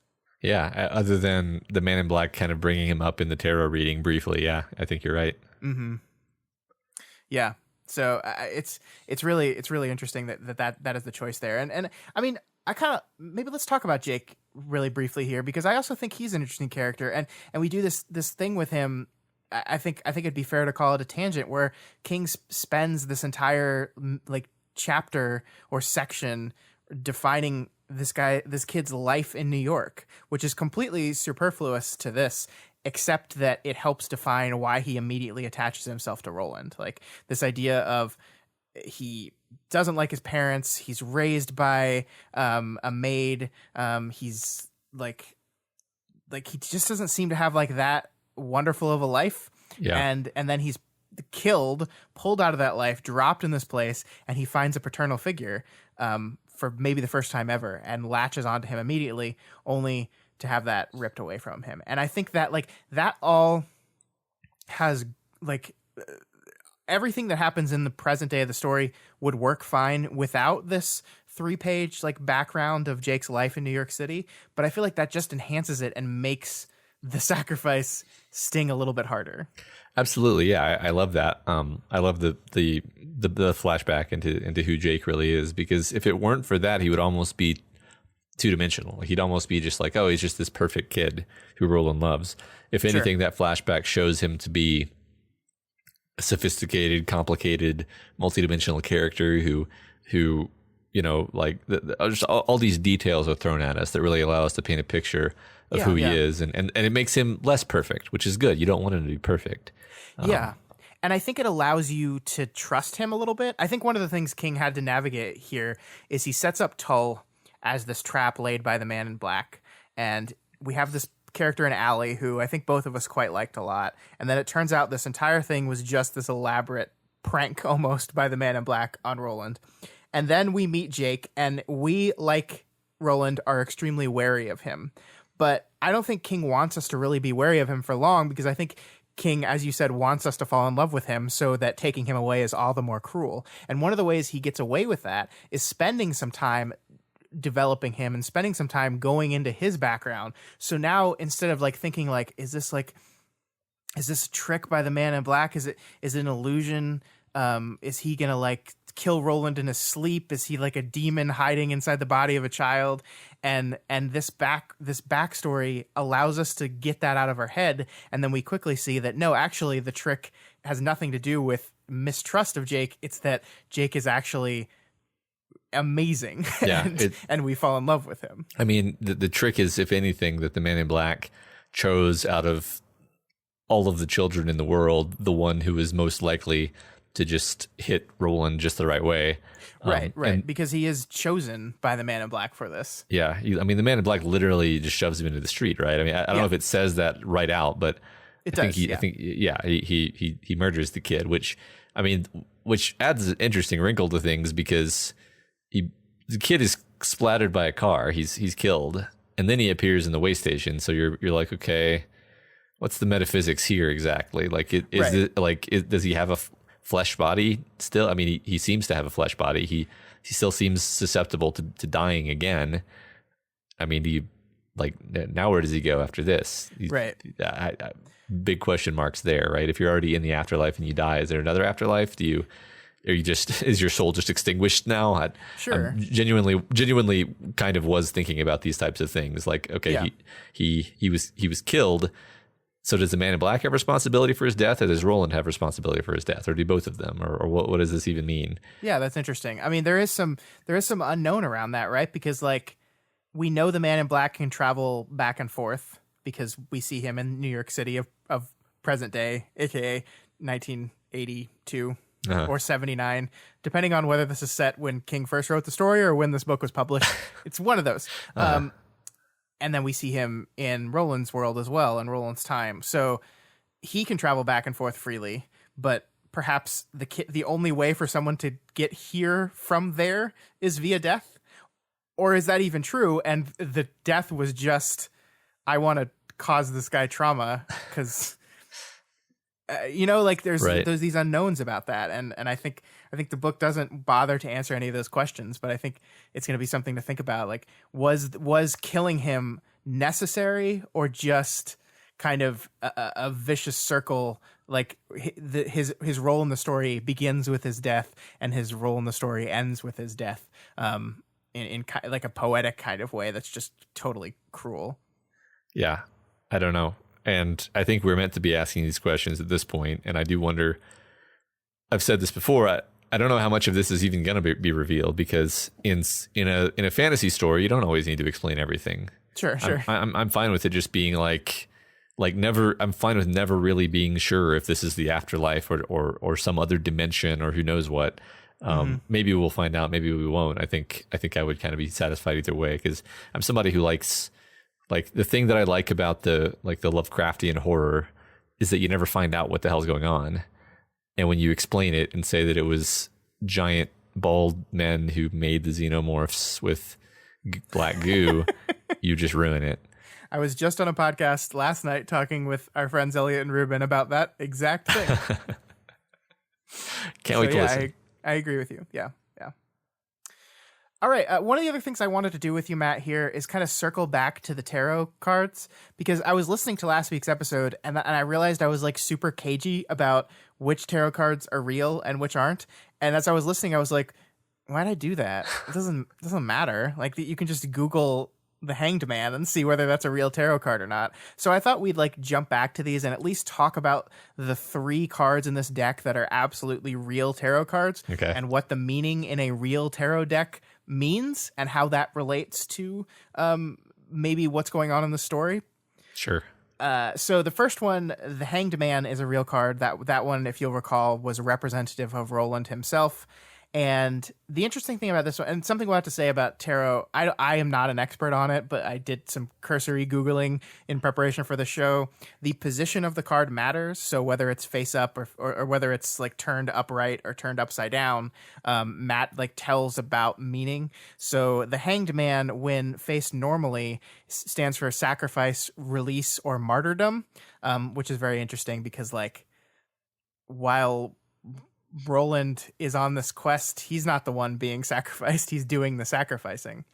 Yeah, other than the Man in Black kind of bringing him up in the tarot reading briefly. Yeah, I think you're right. Mm-hmm. Yeah, so it's really interesting that is the choice there. And I mean, I kind of maybe let's talk about Jake really briefly here, because I also think he's an interesting character, and we do this thing with him. I think it'd be fair to call it a tangent where King spends this entire like chapter or section defining this kid's life in New York, which is completely superfluous to this, except that it helps define why he immediately attaches himself to Roland. Like this idea of he doesn't like his parents. He's raised by a maid. He's like he just doesn't seem to have like that wonderful of a life. Yeah. And then he's pulled out of that life, dropped in this place, and he finds a paternal figure for maybe the first time ever and latches onto him immediately, only to have that ripped away from him. And I think that like that all has like everything that happens in the present day of the story would work fine without this 3-page like background of Jake's life in New York City. But I feel like that just enhances it and makes the sacrifice sting a little bit harder. Absolutely. Yeah. I love that. I love the flashback into who Jake really is, because if it weren't for that, he would almost be two-dimensional. He'd almost be just like, oh, he's just this perfect kid who Roland loves. If anything, that flashback shows him to be a sophisticated, complicated, multidimensional character who like just all these details are thrown at us that really allow us to paint a picture of who he is. And it makes him less perfect, which is good. You don't want him to be perfect. Yeah. And I think it allows you to trust him a little bit. I think one of the things King had to navigate here is he sets up Tull as this trap laid by the Man in Black. And we have this character in Allie who I think both of us quite liked a lot. And then it turns out this entire thing was just this elaborate prank almost by the Man in Black on Roland. And then we meet Jake, and we like Roland are extremely wary of him. But I don't think King wants us to really be wary of him for long, because I think King, as you said, wants us to fall in love with him, so that taking him away is all the more cruel. And one of the ways he gets away with that is spending some time developing him and spending some time going into his background. So now, instead of like thinking like, is this a trick by the Man in Black? Is it an illusion? Is he gonna like kill Roland in his sleep? Is he like a demon hiding inside the body of a child? And this backstory allows us to get that out of our head, and then we quickly see that no, actually the trick has nothing to do with mistrust of Jake. It's that Jake is actually amazing. Yeah, and we fall in love with him. I mean, the trick is, if anything, that the Man in Black chose out of all of the children in the world the one who is most likely to just hit Roland just the right way. Right, because he is chosen by the Man in Black for this. Yeah, I mean, the Man in Black literally just shoves him into the street, right? I mean, I don't know if it says that right out, but I think he murders the kid, which adds an interesting wrinkle to things, because the kid is splattered by a car, he's killed, and then he appears in the way station. So you're like, okay, what's the metaphysics here exactly? Like, does he have a flesh body still? I mean, he seems to have a flesh body. He still seems susceptible to dying again. I mean, now where does he go after this? Right. Big question marks there, right? If you're already in the afterlife and you die, is there another afterlife? Is your soul just extinguished now? Sure. I'm genuinely kind of was thinking about these types of things. Like, okay, he was killed. So does the Man in Black have responsibility for his death, or does Roland have responsibility for his death, or do both of them, or what does this even mean? Yeah, that's interesting. I mean, there is some unknown around that, right? Because like, we know the Man in Black can travel back and forth, because we see him in New York City of present day, aka 1982 or 79, depending on whether this is set when King first wrote the story or when this book was published. It's one of those. And then we see him in Roland's world as well, in Roland's time. So he can travel back and forth freely, but perhaps the only way for someone to get here from there is via death? Or is that even true? And the death was just, I want to cause this guy trauma, because there's these unknowns about that, and I think the book doesn't bother to answer any of those questions, but I think it's going to be something to think about. Like, was killing him necessary, or just kind of a vicious circle? Like, his role in the story begins with his death, and his role in the story ends with his death, in like a poetic kind of way that's just totally cruel. Yeah, I don't know. And I think we're meant to be asking these questions at this point. And I do wonder, I've said this before, I don't know how much of this is even going to be revealed, because in a fantasy story, you don't always need to explain everything. Sure. I'm fine with it just being like never, I'm fine with never really being sure if this is the afterlife or some other dimension, or who knows what. Maybe we'll find out, maybe we won't. I think I would kind of be satisfied either way, because I'm somebody who likes, like, the thing that I like about the Lovecraftian horror is that you never find out what the hell's going on. And when you explain it and say that it was giant bald men who made the xenomorphs with black goo, you just ruin it. I was just on a podcast last night talking with our friends Elliot and Ruben about that exact thing. Can't wait to listen. I agree with you. Yeah. All right. One of the other things I wanted to do with you, Matt, here is kind of circle back to the tarot cards, because I was listening to last week's episode and I realized I was like super cagey about which tarot cards are real and which aren't. And as I was listening, I was like, why'd I do that? It doesn't matter. Like, you can just Google the Hanged Man and see whether that's a real tarot card or not. So I thought we'd like jump back to these and at least talk about the 3 cards in this deck that are absolutely real tarot cards, and what the meaning in a real tarot deck means, and how that relates to maybe what's going on in the story. Sure. So the first one, the Hanged Man, is a real card. That one, if you'll recall, was representative of Roland himself. And the interesting thing about this one, and something we'll have to say about tarot, I am not an expert on it, but I did some cursory Googling in preparation for the show. The position of the card matters. So whether it's face up or whether it's like turned upright or turned upside down, Matt like tells about meaning. So the Hanged Man, when faced normally, stands for sacrifice, release, or martyrdom, which is very interesting because like while Roland is on this quest, he's not the one being sacrificed. He's doing the sacrificing.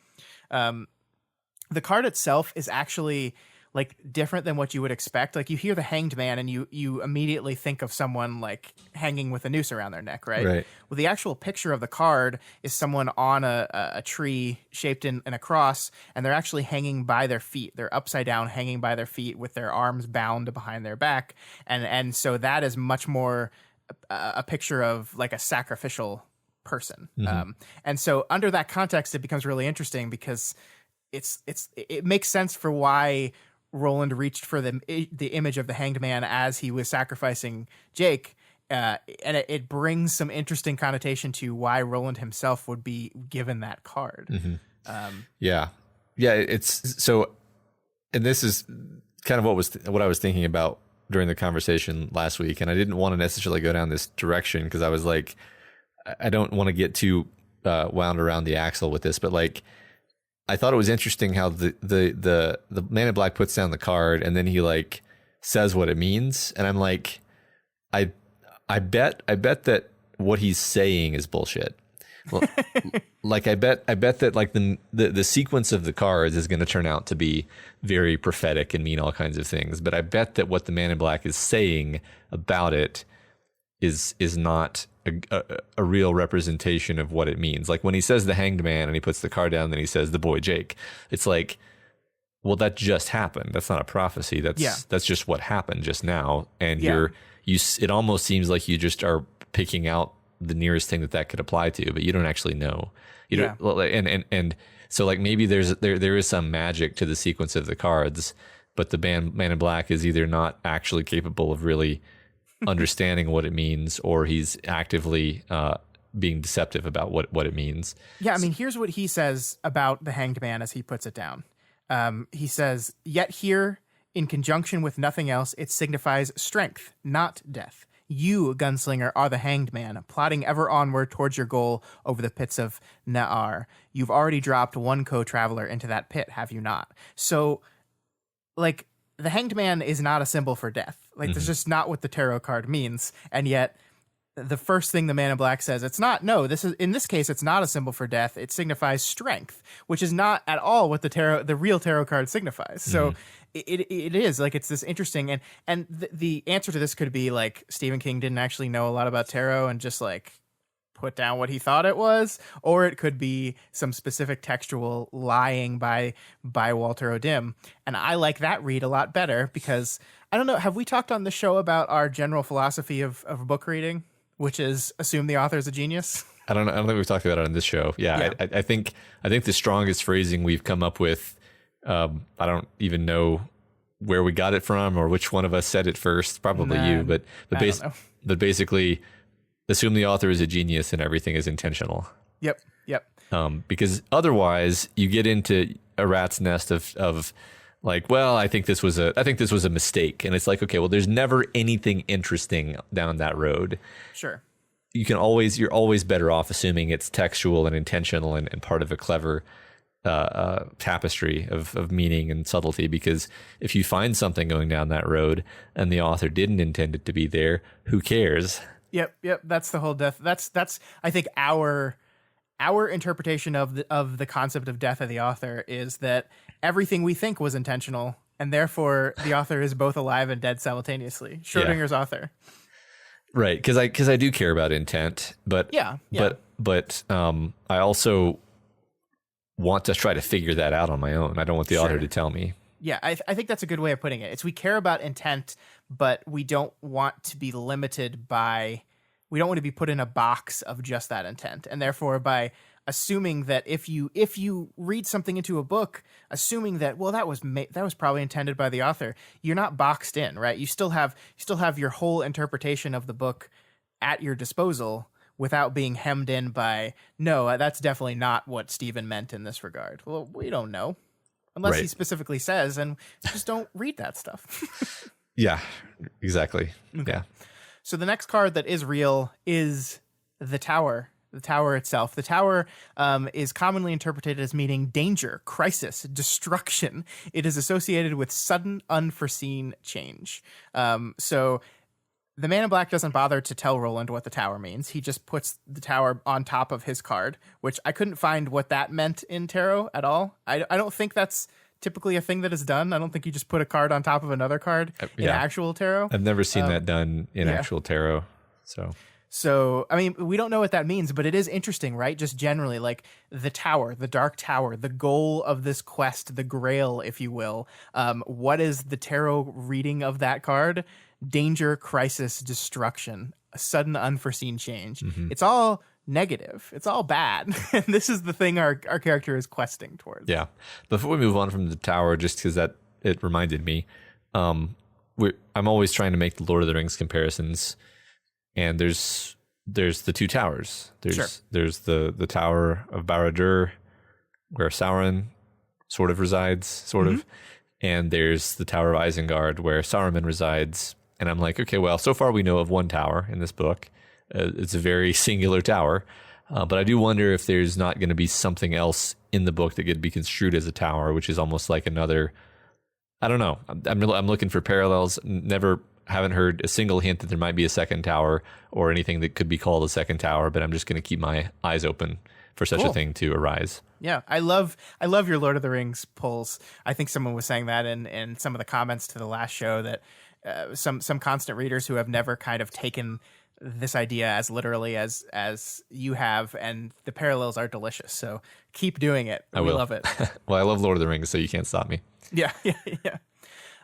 The card itself is actually like different than what you would expect. Like you hear the Hanged Man and you immediately think of someone like hanging with a noose around their neck, right? Well, the actual picture of the card is someone on a tree shaped in a cross, and they're actually hanging by their feet. They're upside down, hanging by their feet with their arms bound behind their back. And so that is much more a picture of like a sacrificial person. And so under that context, it becomes really interesting because it makes sense for why Roland reached for the image of the Hanged Man as he was sacrificing Jake. And it brings some interesting connotation to why Roland himself would be given that card. Yeah. It's so, and this is kind of what I was thinking about during the conversation last week, and I didn't want to necessarily go down this direction because I was like, I don't want to get too wound around the axle with this, but like, I thought it was interesting how the Man in Black puts down the card and then he like says what it means, and I'm like, I bet that what he's saying is bullshit. Well, like I bet that like the sequence of the cards is going to turn out to be very prophetic and mean all kinds of things. But I bet that what the Man in Black is saying about it is not a real representation of what it means. Like when he says the Hanged Man and he puts the card down, then he says the boy Jake. It's like, well, that just happened. That's not a prophecy. That's just what happened just now. And it almost seems like you just are picking out the nearest thing that could apply to, but you don't actually know. You don't, and so like maybe there is some magic to the sequence of the cards, but the Man in Black is either not actually capable of really understanding what it means, or he's actively being deceptive about what it means. Yeah, I mean, here's what he says about the Hanged Man as he puts it down. He says, "Yet here, in conjunction with nothing else, it signifies strength, not death. You, Gunslinger, are the Hanged Man, plodding ever onward towards your goal over the pits of Na'ar. You've already dropped one co-traveler into that pit, have you not?" So, like, the Hanged Man is not a symbol for death. Like, that's just not what the tarot card means. And yet, the first thing the Man in Black says, in this case, it's not a symbol for death. It signifies strength, which is not at all what the real tarot card signifies. So it is like, it's this interesting, and the answer to this could be like, Stephen King didn't actually know a lot about tarot and just like put down what he thought it was, or it could be some specific textual lying by Walter O'Dim. And I like that read a lot better because, I don't know, have we talked on the show about our general philosophy of book reading, which is assume the author is a genius? I don't think we've talked about it on this show. Yeah. I think the strongest phrasing we've come up with, I don't even know where we got it from or which one of us said it first, probably you, but basically assume the author is a genius and everything is intentional. Yep. Because otherwise you get into a rat's nest of like, well, I think this was a mistake. And it's like, okay, well, there's never anything interesting down that road. Sure. You're always better off assuming it's textual and intentional and part of a clever tapestry of meaning and subtlety, because if you find something going down that road and the author didn't intend it to be there, who cares? Yep. That's the whole death. That's I think our interpretation of the concept of death of the author is that everything we think was intentional, and therefore the author is both alive and dead simultaneously. Schrodinger's author. Right, because I do care about intent, but but I also want to try to figure that out on my own. I don't want the author to tell me. Yeah, I think that's a good way of putting it. It's we care about intent, but we don't want to be limited by. We don't want to be put in a box of just that intent, and therefore by assuming that if you read something into a book, assuming that that was probably intended by the author, you're not boxed in, right? You still have your whole interpretation of the book at your disposal, without being hemmed in by, no, that's definitely not what Stephen meant in this regard. Well, we don't know. Unless he specifically says, and just don't read that stuff. Yeah, exactly. Okay. Yeah. So the next card that is real is the Tower. The Tower itself. The Tower is commonly interpreted as meaning danger, crisis, destruction. It is associated with sudden, unforeseen change. So the Man in Black doesn't bother to tell Roland what the Tower means. He just puts the Tower on top of his card, which I couldn't find what that meant in tarot at all. I don't think that's typically a thing that is done. I don't think you just put a card on top of another card in actual tarot. I've never seen that done in actual tarot. So, I mean, we don't know what that means, but it is interesting, right? Just generally, like the Tower, the Dark Tower, the goal of this quest, the grail, if you will. What is the tarot reading of that card? Danger, crisis, destruction, a sudden, unforeseen change. Mm-hmm. It's all negative. It's all bad. And this is the thing our character is questing towards. Yeah. Before we move on from the Tower, just because it reminded me, I'm always trying to make the Lord of the Rings comparisons. And there's the two towers. There's the Tower of Barad-dûr, where Sauron sort of resides, and there's the Tower of Isengard, where Saruman resides. And I'm like, okay, well, so far we know of one tower in this book. It's a very singular tower, but I do wonder if there's not going to be something else in the book that could be construed as a tower, which is almost like another. I don't know. I'm looking for parallels. Haven't heard a single hint that there might be a second tower or anything that could be called a second tower, but I'm just going to keep my eyes open for such a thing to arise. Yeah, I love your Lord of the Rings pulls. I think someone was saying that in some of the comments to the last show that some constant readers who have never kind of taken this idea as literally as you have, and the parallels are delicious. So keep doing it. We love it. Well, I love Lord of the Rings, so you can't stop me. Yeah.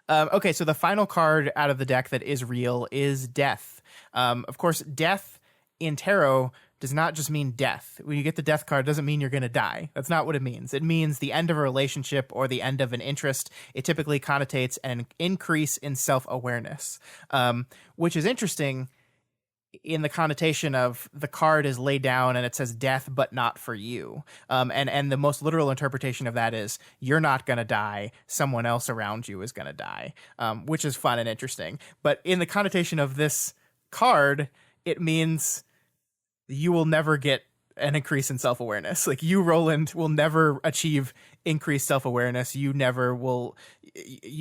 Okay, so the final card out of the deck that is real is Death. Of course, death in tarot does not just mean death. When you get the Death card, it doesn't mean you're going to die. That's not what it means. It means the end of a relationship or the end of an interest. It typically connotates an increase in self-awareness, which is interesting in the connotation of the card is laid down and it says death, but not for you. And the most literal interpretation of that is you're not going to die. Someone else around you is going to die, which is fun and interesting. But in the connotation of this card, it means you will never get an increase in self-awareness. Like you, Roland, will never achieve increased self-awareness. You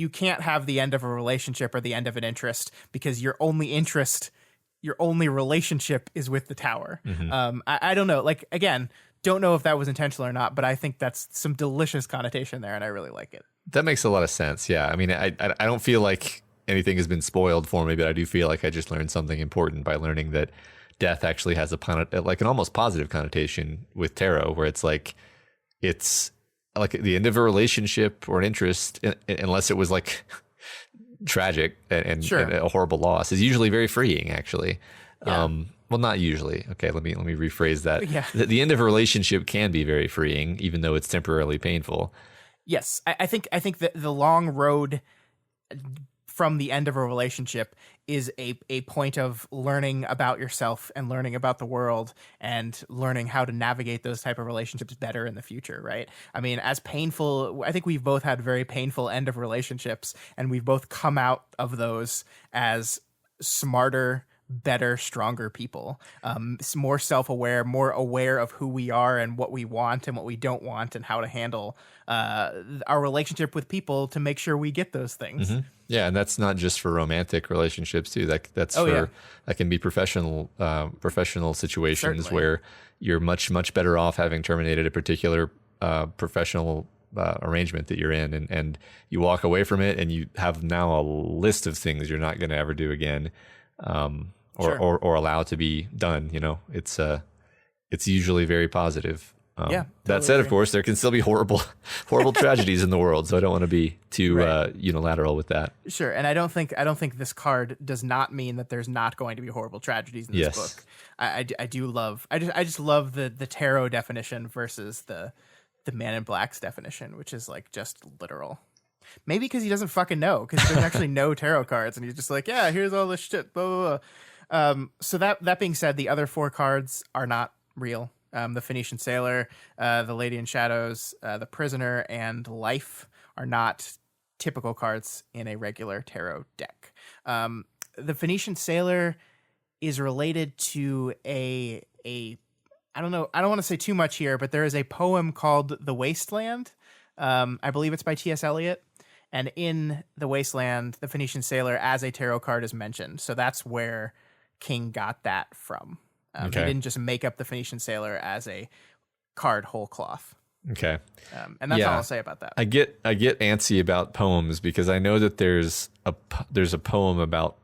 can't have the end of a relationship or the end of an interest because your only relationship is with the Tower. Mm-hmm. I don't know. Like, again, don't know if that was intentional or not, but I think that's some delicious connotation there, and I really like it. That makes a lot of sense. Yeah. I mean, I don't feel like anything has been spoiled for me, but I do feel like I just learned something important by learning that death actually has an almost positive connotation with tarot, where it's like the end of a relationship or an interest, unless it was like tragic and a horrible loss, is usually very freeing, actually. Yeah. Well, not usually. Okay, let me rephrase that. Yeah. The end of a relationship can be very freeing, even though it's temporarily painful. Yes, I think that the long road from the end of a relationship is a point of learning about yourself and learning about the world and learning how to navigate those type of relationships better in the future, right? I mean, as painful, I think we've both had very painful end of relationships, and we've both come out of those as smarter, better, stronger people, more self-aware, more aware of who we are and what we want and what we don't want, and how to handle our relationship with people to make sure we get those things. Mm-hmm. Yeah, and that's not just for romantic relationships too. That can be professional situations. Certainly. Where you're much better off having terminated a particular professional arrangement that you're in, and you walk away from it, and you have now a list of things you're not going to ever do again. Or allow to be done. You know, it's usually very positive. Totally that said, of course, there can still be horrible tragedies in the world. So I don't want to be too unilateral with that. Sure, and I don't think this card does not mean that there's not going to be horrible tragedies in this book. I just love the tarot definition versus the Man in Black's definition, which is like just literal. Maybe because he doesn't fucking know, because he doesn't actually know tarot cards, and he's just like, yeah, here's all this shit, blah, blah, blah. So that being said, the other 4 cards are not real. The Phoenician Sailor, the Lady in Shadows, the Prisoner, and Life are not typical cards in a regular tarot deck. The Phoenician Sailor is related to a I don't know, I don't want to say too much here, but there is a poem called The Wasteland. I believe it's by T.S. Eliot. And in The Wasteland, the Phoenician Sailor as a tarot card is mentioned. So that's where King got that from. He didn't just make up the Phoenician Sailor as a card whole cloth. Okay. And that's all I'll say about that. I get antsy about poems because I know that there's a poem about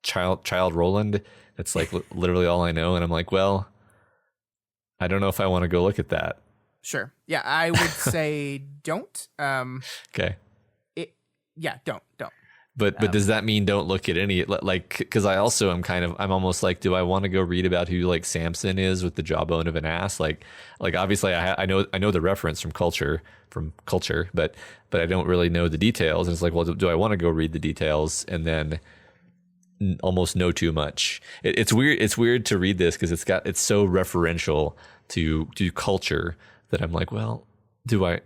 child Roland. That's like literally all I know. And I'm like, well, I don't know if I want to go look at that. Sure. Yeah, I would say don't. Okay. Don't. But does that mean don't look at any, like, because I also am I'm almost like, do I want to go read about who like Samson is with the jawbone of an ass? Like obviously I know the reference from culture, but I don't really know the details. And it's like, well, do I want to go read the details and then almost know too much? It's weird. It's weird to read this because it's so referential to culture that I'm like, well, do I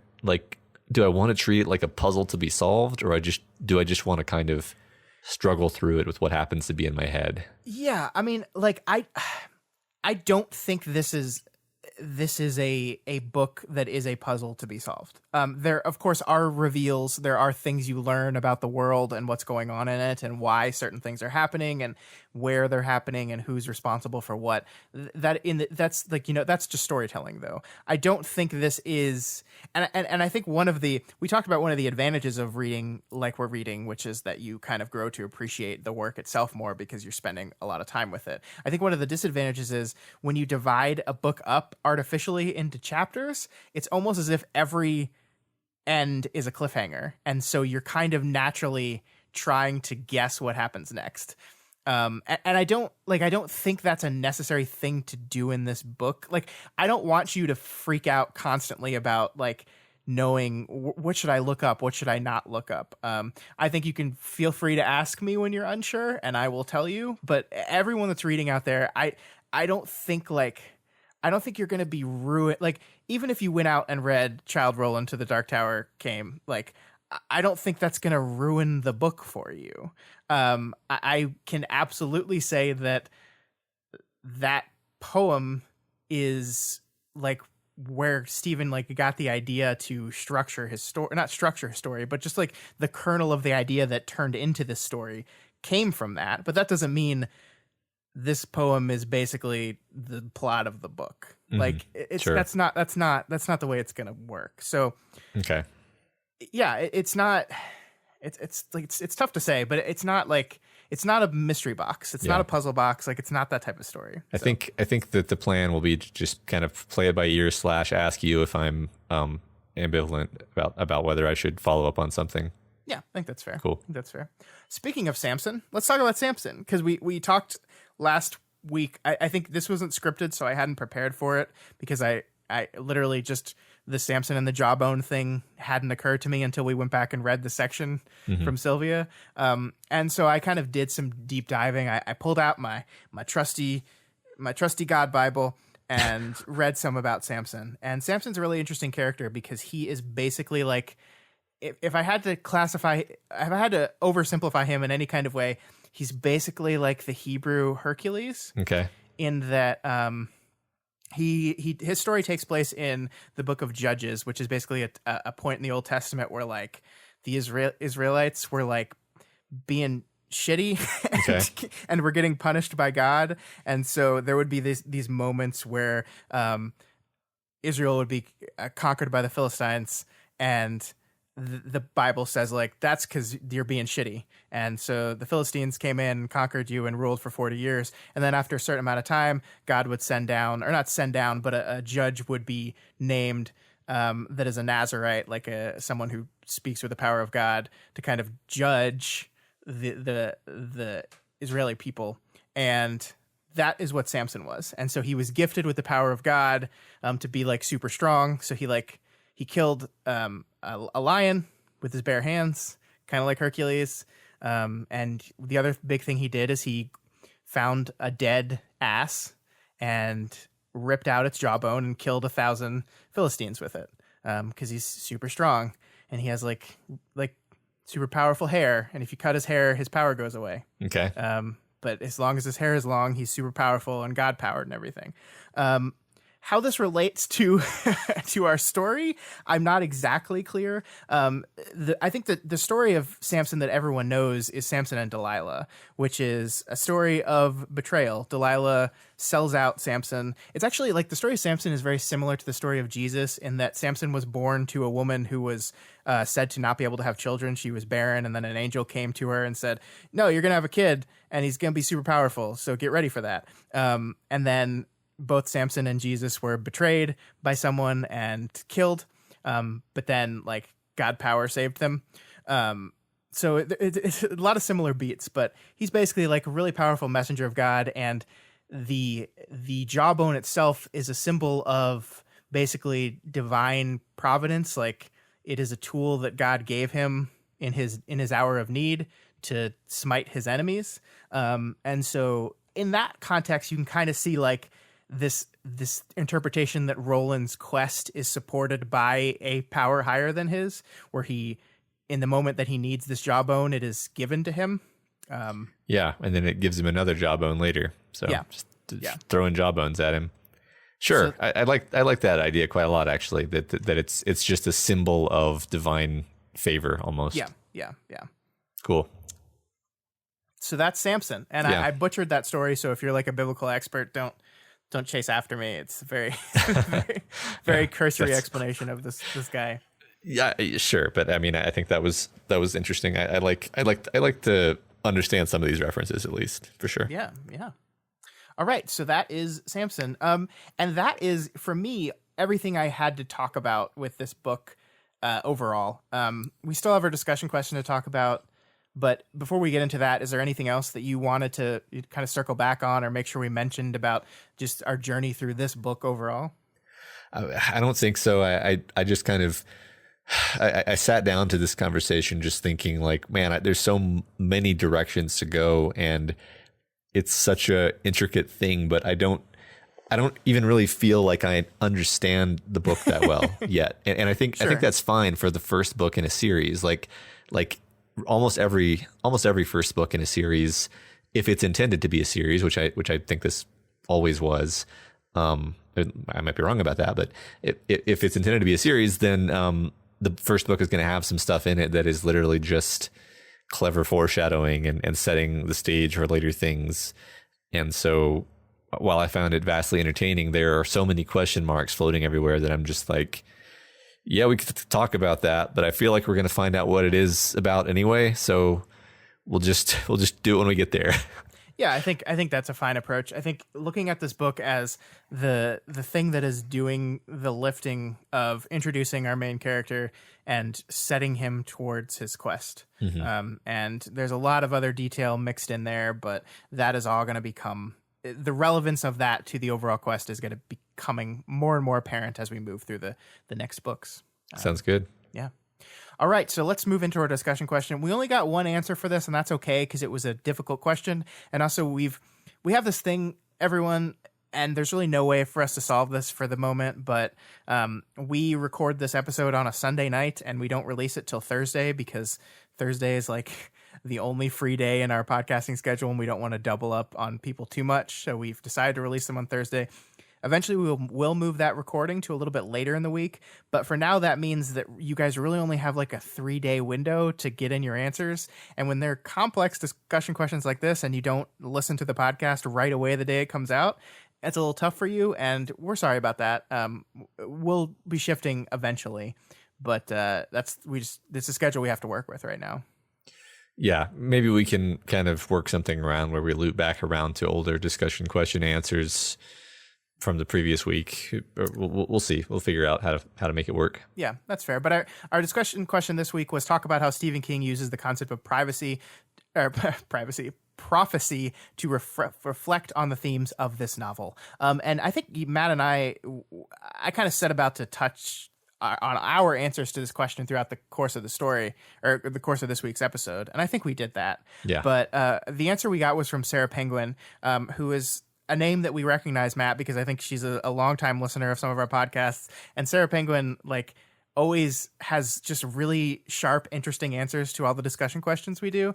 want to treat it like a puzzle to be solved, or do I just want to kind of struggle through it with what happens to be in my head? Yeah, I mean, like I don't think this is a book that is a puzzle to be solved. There, of course, are reveals. There are things you learn about the world and what's going on in it and why certain things are happening and where they're happening and who's responsible for what. That's like, that's just storytelling, though. I don't think this is, and I think we talked about one of the advantages of reading like we're reading, which is that you kind of grow to appreciate the work itself more because you're spending a lot of time with it. I think one of the disadvantages is when you divide a book up artificially into chapters, it's almost as if every end is a cliffhanger, and so you're kind of naturally trying to guess what happens next. And I don't think that's a necessary thing to do in this book. Like, I don't want you to freak out constantly about like knowing what should I look up, what should I not look up. I think you can feel free to ask me when you're unsure, and I will tell you. But everyone that's reading out there, I don't think you're going to be ruined. Like, even if you went out and read Child Roland to the Dark Tower Came, like, I don't think that's going to ruin the book for you. I can absolutely say that poem is like where Stephen like got the idea to structure his story, not structure his story, but just like the kernel of the idea that turned into this story came from that. But that doesn't mean this poem is basically the plot of the book. Mm-hmm. Like that's not the way it's going to work. So, okay. Yeah, it's not, it's tough to say, but it's not a mystery box. It's not a puzzle box. Like, it's not that type of story. I think that the plan will be to just kind of play it by ear / ask you if I'm ambivalent about whether I should follow up on something. Yeah, I think that's fair. Cool. That's fair. Speaking of Samson, let's talk about Samson, because we talked last week. I think this wasn't scripted, so I hadn't prepared for it because I literally just, the Samson and the jawbone thing hadn't occurred to me until we went back and read the section from Sylvia. And so I kind of did some deep diving. I pulled out my trusty God Bible and read some about Samson. And Samson's a really interesting character because he is basically like, if I had to oversimplify him in any kind of way, he's basically like the Hebrew Hercules. Okay. In that his story takes place in the book of Judges, which is basically a point in the Old Testament where like the Israelites were like being shitty and were getting punished by God. And so there would be these moments where Israel would be conquered by the Philistines, and the Bible says like that's because you're being shitty, and so the Philistines came in, conquered you, and ruled for 40 years, and then after a certain amount of time, God would but a judge would be named that is a Nazarite, like someone who speaks with the power of God to kind of judge the Israeli people, and that is what Samson was. And so he was gifted with the power of God to be like super strong. So he killed a lion with his bare hands, kind of like Hercules. And the other big thing he did is he found a dead ass and ripped out its jawbone and killed 1,000 Philistines with it. Because he's super strong and he has like super powerful hair. And if you cut his hair, his power goes away. Okay. But as long as his hair is long, he's super powerful and God powered and everything. How this relates to to our story, I'm not exactly clear. I think that the story of Samson that everyone knows is Samson and Delilah, which is a story of betrayal. Delilah sells out Samson. It's actually like the story of Samson is very similar to the story of Jesus in that Samson was born to a woman who was said to not be able to have children. She was barren, and then an angel came to her and said, "No, you're going to have a kid, and he's going to be super powerful, so get ready for that." And then both Samson and Jesus were betrayed by someone and killed. But then like God power saved them. So it's a lot of similar beats, but he's basically like a really powerful messenger of God. And the jawbone itself is a symbol of basically divine providence. Like it is a tool that God gave him in his hour of need to smite his enemies. And so in that context, you can kind of see like this interpretation that Roland's quest is supported by a power higher than his, where he, in the moment that he needs this jawbone, it is given to him. Yeah, and then it gives him another jawbone later. So just throwing jawbones at him. Sure, so, I like that idea quite a lot, actually. That it's just a symbol of divine favor almost. Yeah. Cool. So that's Samson, and I butchered that story. So if you're like a biblical expert, don't chase after me. It's a very cursory explanation of this guy. Yeah, sure, but I mean, I think that was interesting. I like to understand some of these references at least, for sure. Yeah. All right, so that is Samson, and that is for me everything I had to talk about with this book overall. We still have our discussion question to talk about. But before we get into that, is there anything else that you wanted to kind of circle back on or make sure we mentioned about just our journey through this book overall? I don't think so. I just kind of, I sat down to this conversation just thinking like, man, there's so many directions to go and it's such a intricate thing, but I don't even really feel like I understand the book that well yet. And I think that's fine for the first book in a series. Like almost every first book in a series, if it's intended to be a series, which I think this always was, I might be wrong about that, but if it's intended to be a series, then the first book is going to have some stuff in it that is literally just clever foreshadowing and setting the stage for later things. And so while I found it vastly entertaining, there are so many question marks floating everywhere that I'm just like, yeah, we could talk about that, but I feel like we're going to find out what it is about anyway. So we'll just do it when we get there. Yeah, I think that's a fine approach. I think looking at this book as the thing that is doing the lifting of introducing our main character and setting him towards his quest. Mm-hmm. And there's a lot of other detail mixed in there, but that is all going to become the relevance of that to the overall quest is going to be becoming more and more apparent as we move through the next books. Sounds good. Yeah. All right, so let's move into our discussion question. We only got one answer for this, and that's okay because it was a difficult question. And also we have this thing, everyone, and there's really no way for us to solve this for the moment, but we record this episode on a Sunday night, and we don't release it till Thursday because Thursday is like the only free day in our podcasting schedule, and we don't want to double up on people too much. So we've decided to release them on Thursday. Eventually, we'll move that recording to a little bit later in the week. But for now, that means that you guys really only have like a 3-day window to get in your answers. And when they're complex discussion questions like this and you don't listen to the podcast right away the day it comes out, it's a little tough for you. And we're sorry about that. We'll be shifting eventually. But it's a schedule we have to work with right now. Yeah, maybe we can kind of work something around where we loop back around to older discussion question answers from the previous week. We'll see. We'll figure out how to make it work. Yeah, that's fair. But our discussion question this week was talk about how Stephen King uses the concept of prophecy to reflect on the themes of this novel. And I think Matt and I kind of set about to touch on our answers to this question throughout the course of the story or the course of this week's episode, and I think we did that. Yeah. But the answer we got was from Sarah Penguin, who is a name that we recognize, Matt, because I think she's a longtime listener of some of our podcasts. And Sarah Penguin, like, always has just really sharp, interesting answers to all the discussion questions we do.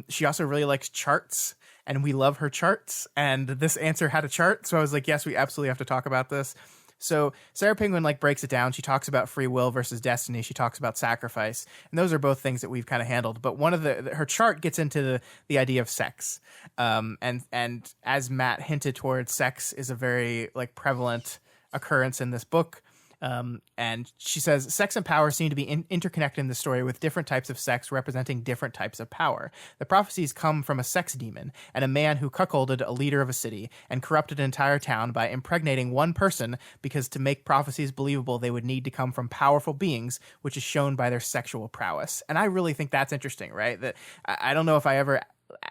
She also really likes charts, and we love her charts. And this answer had a chart, so I was like, yes, we absolutely have to talk about this. So Sarah Penguin like breaks it down. She talks about free will versus destiny. She talks about sacrifice, and those are both things that we've kind of handled. But one of her chart gets into the idea of sex, and as Matt hinted towards, sex is a very like prevalent occurrence in this book. And she says sex and power seem to be interconnected in the story, with different types of sex representing different types of power. The prophecies come from a sex demon and a man who cuckolded a leader of a city and corrupted an entire town by impregnating one person, because to make prophecies believable, they would need to come from powerful beings, which is shown by their sexual prowess. And I really think that's interesting, right? That I don't know if I ever,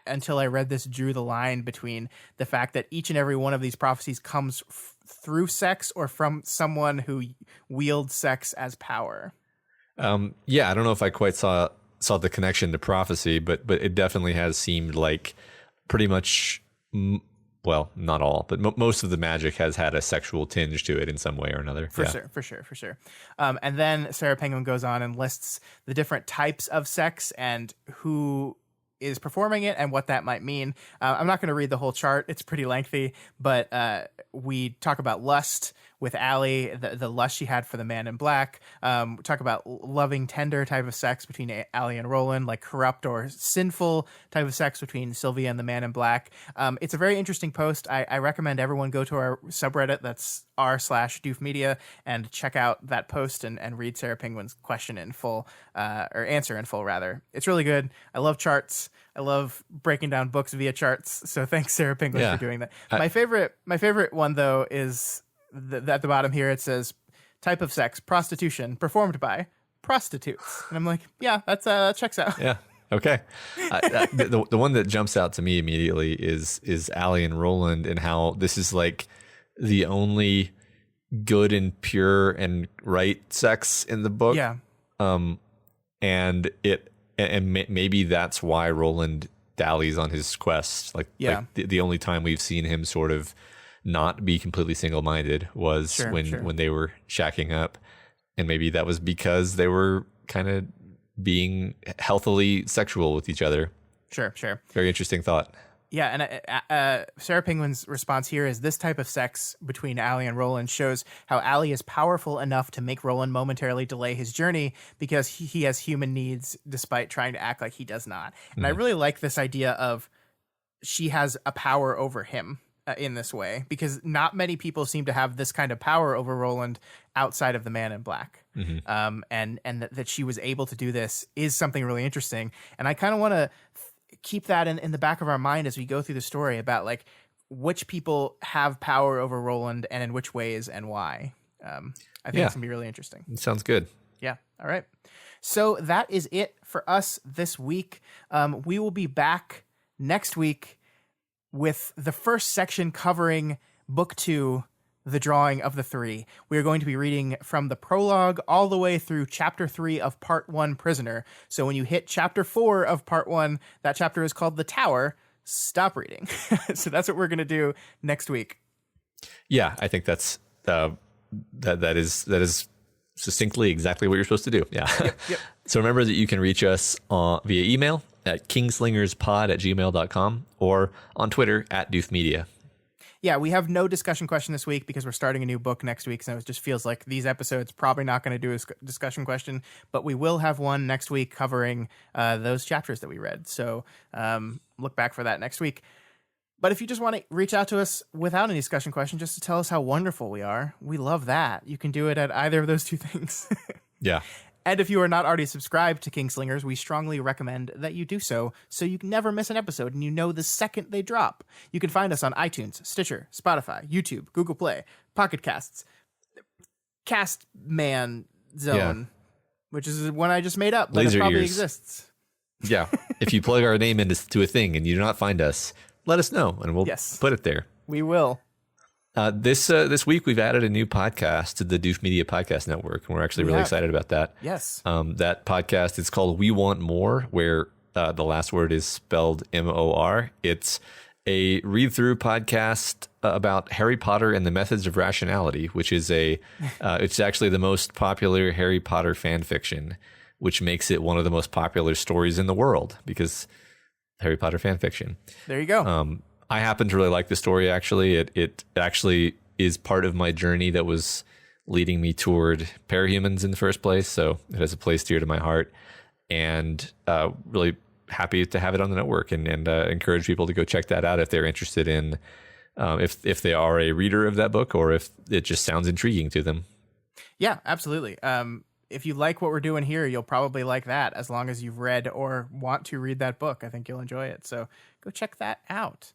until I read this, drew the line between the fact that each and every one of these prophecies comes through sex or from someone who wields sex as power. Yeah, I don't know if I quite saw the connection to prophecy, but it definitely has seemed like pretty much, well, not all, but most of the magic has had a sexual tinge to it in some way or another. For sure. And then Sarah Penguin goes on and lists the different types of sex and who is performing it and what that might mean. I'm not going to read the whole chart. It's pretty lengthy, but we talk about lust with Allie, the lust she had for the man in black. We talk about loving, tender type of sex between Allie and Roland, like corrupt or sinful type of sex between Sylvia and the man in black. It's a very interesting post. I recommend everyone go to our subreddit, that's r/doofmedia, and check out that post and read Sarah Penguin's question in full, or answer in full, rather. It's really good. I love charts. I love breaking down books via charts. So thanks, Sarah Penguin, for doing that. My favorite one, though, is at the bottom here. It says type of sex, prostitution, performed by prostitutes. And I'm like, yeah, that checks out. Yeah. Okay. The one that jumps out to me immediately is Allie and Roland, and how this is like the only good and pure and right sex in the book. Yeah. And maybe that's why Roland dallies on his quest. Like the only time we've seen him sort of not be completely single-minded was when they were shacking up. And maybe that was because they were kind of being healthily sexual with each other. Sure. Very interesting thought. Yeah, and Sarah Penguin's response here is this type of sex between Allie and Roland shows how Allie is powerful enough to make Roland momentarily delay his journey because he has human needs despite trying to act like he does not. And I really like this idea of she has a power over him in this way, because not many people seem to have this kind of power over Roland outside of the man in black. And that she was able to do this is something really interesting. And I kind of want to keep that in the back of our mind as we go through the story about like which people have power over Roland and in which ways and why. I think it's gonna be really interesting. It sounds good. Yeah. All right. So that is it for us this week. We will be back next week with the first section covering book 2, The Drawing of the Three. We are going to be reading from the prologue all the way through chapter 3 of part 1, Prisoner. So when you hit chapter 4 of part 1, that chapter is called The Tower. Stop reading. So that's what we're going to do next week. Yeah, I think that's that is succinctly exactly what you're supposed to do. Yeah. Yep. So remember that you can reach us via email at kingslingerspod@gmail.com or on Twitter @doofmedia. Yeah, we have no discussion question this week because we're starting a new book next week, so it just feels like these episodes probably not going to do a discussion question, but we will have one next week covering those chapters that we read. So look back for that next week. But if you just want to reach out to us without any discussion question, just to tell us how wonderful we are, we love that. You can do it at either of those two things. Yeah. And if you are not already subscribed to Kingslingers, we strongly recommend that you do so you can never miss an episode and you know the second they drop. You can find us on iTunes, Stitcher, Spotify, YouTube, Google Play, Pocket Casts, Castman Zone, which is one I just made up, but it probably exists. Yeah. If you plug our name into a thing and you do not find us, let us know and we'll put it there. We will. This week we've added a new podcast to the Doof Media Podcast Network, and we're actually really excited about that. Yes. That podcast is called We Want More, where the last word is spelled M-O-R. It's a read-through podcast about Harry Potter and the Methods of Rationality, which is it's actually the most popular Harry Potter fan fiction, which makes it one of the most popular stories in the world because Harry Potter fan fiction. There you go. I happen to really like the story, actually. It actually is part of my journey that was leading me toward parahumans in the first place, so it has a place dear to my heart, and really happy to have it on the network, and encourage people to go check that out if they're interested in, if they are a reader of that book or if it just sounds intriguing to them. Yeah, absolutely. If you like what we're doing here, you'll probably like that as long as you've read or want to read that book. I think you'll enjoy it, so go check that out.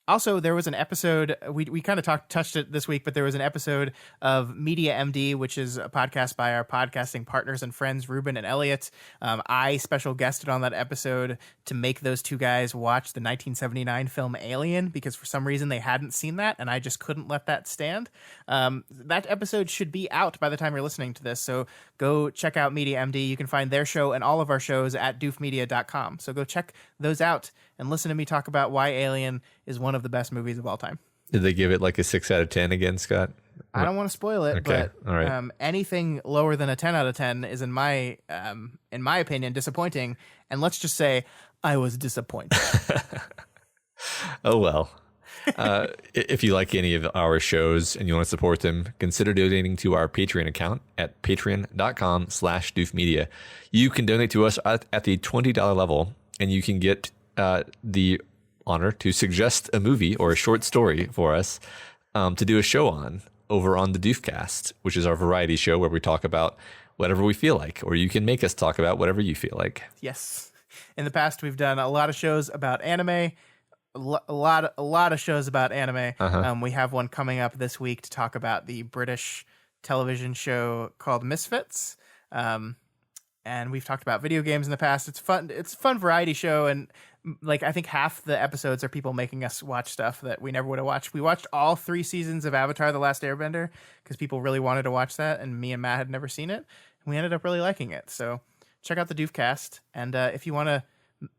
Also, there was an episode, we kind of touched it this week, but there was an episode of Media MD, which is a podcast by our podcasting partners and friends, Ruben and Elliot. I special guested on that episode to make those two guys watch the 1979 film Alien, because for some reason they hadn't seen that, and I just couldn't let that stand. That episode should be out by the time you're listening to this, so go check out Media MD. You can find their show and all of our shows at doofmedia.com. So go check those out and listen to me talk about why Alien is one of the best movies of all time. Did they give it like a 6 out of 10 again, Scott? I don't want to spoil it, okay. But all right. Anything lower than a 10 out of 10 is, in my opinion, disappointing. And let's just say I was disappointed. Oh, well. If you like any of our shows and you want to support them, consider donating to our Patreon account at patreon.com/doofmedia. You can donate to us at the $20 level, and you can get the honor to suggest a movie or a short story for us to do a show on over on the Doofcast, which is our variety show where we talk about whatever we feel like, or you can make us talk about whatever you feel like. Yes. In the past, we've done a lot of shows about anime, a lot of shows about anime. Uh-huh. We have one coming up this week to talk about the British television show called Misfits. And we've talked about video games in the past. It's fun. It's a fun variety show. And like, I think half the episodes are people making us watch stuff that we never would have watched. We watched all 3 seasons of Avatar: The Last Airbender because people really wanted to watch that, and me and Matt had never seen it. And we ended up really liking it. So check out the Doofcast. And if you want to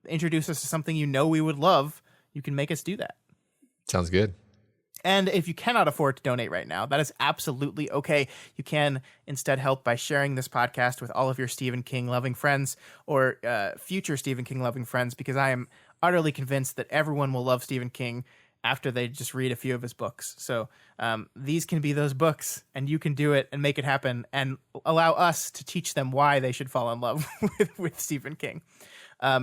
introduce us to something you know we would love, you can make us do that. Sounds good. And if you cannot afford to donate right now, that is absolutely okay. You can instead help by sharing this podcast with all of your Stephen King loving friends or future Stephen King loving friends, because I am utterly convinced that everyone will love Stephen King after they just read a few of his books. So these can be those books, and you can do it and make it happen and allow us to teach them why they should fall in love with Stephen King.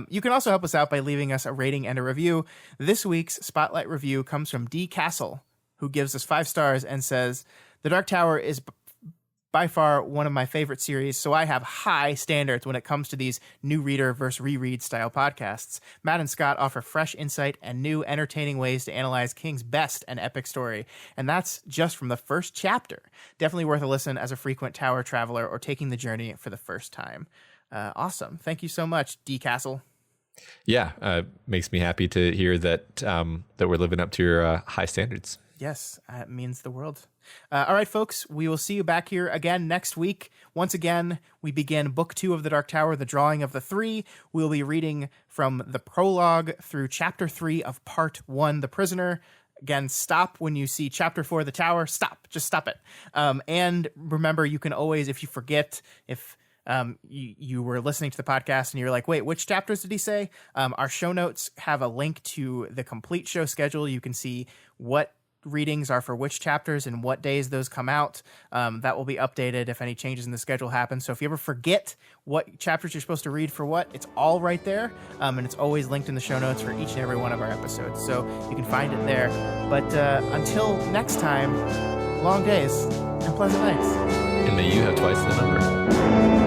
You can also help us out by leaving us a rating and a review. This week's Spotlight review comes from D. Castle, who gives us 5 stars and says, "The Dark Tower is by far one of my favorite series, so I have high standards when it comes to these new reader versus reread style podcasts. Matt and Scott offer fresh insight and new entertaining ways to analyze King's best and epic story, and that's just from the first chapter. Definitely worth a listen as a frequent tower traveler or taking the journey for the first time." Awesome. Thank you so much, D. Castle. Yeah, makes me happy to hear that that we're living up to your high standards. Yes, it means the world. All right, folks, we will see you back here again next week. Once again, we begin Book 2 of The Dark Tower, The Drawing of the Three. We'll be reading from the prologue through Chapter 3 of Part 1, The Prisoner. Again, stop when you see Chapter 4, The Tower. Stop. Just stop it. And remember, you can always, if you forget, if you were listening to the podcast and you're like, wait, which chapters did he say? Our show notes have a link to the complete show schedule. You can see what readings are for which chapters and what days those come out. That will be updated if any changes in the schedule happen. So if you ever forget what chapters you're supposed to read for what, it's all right there. And it's always linked in the show notes for each and every one of our episodes. So you can find it there. But until next time, long days and pleasant nights. And may you have twice the number.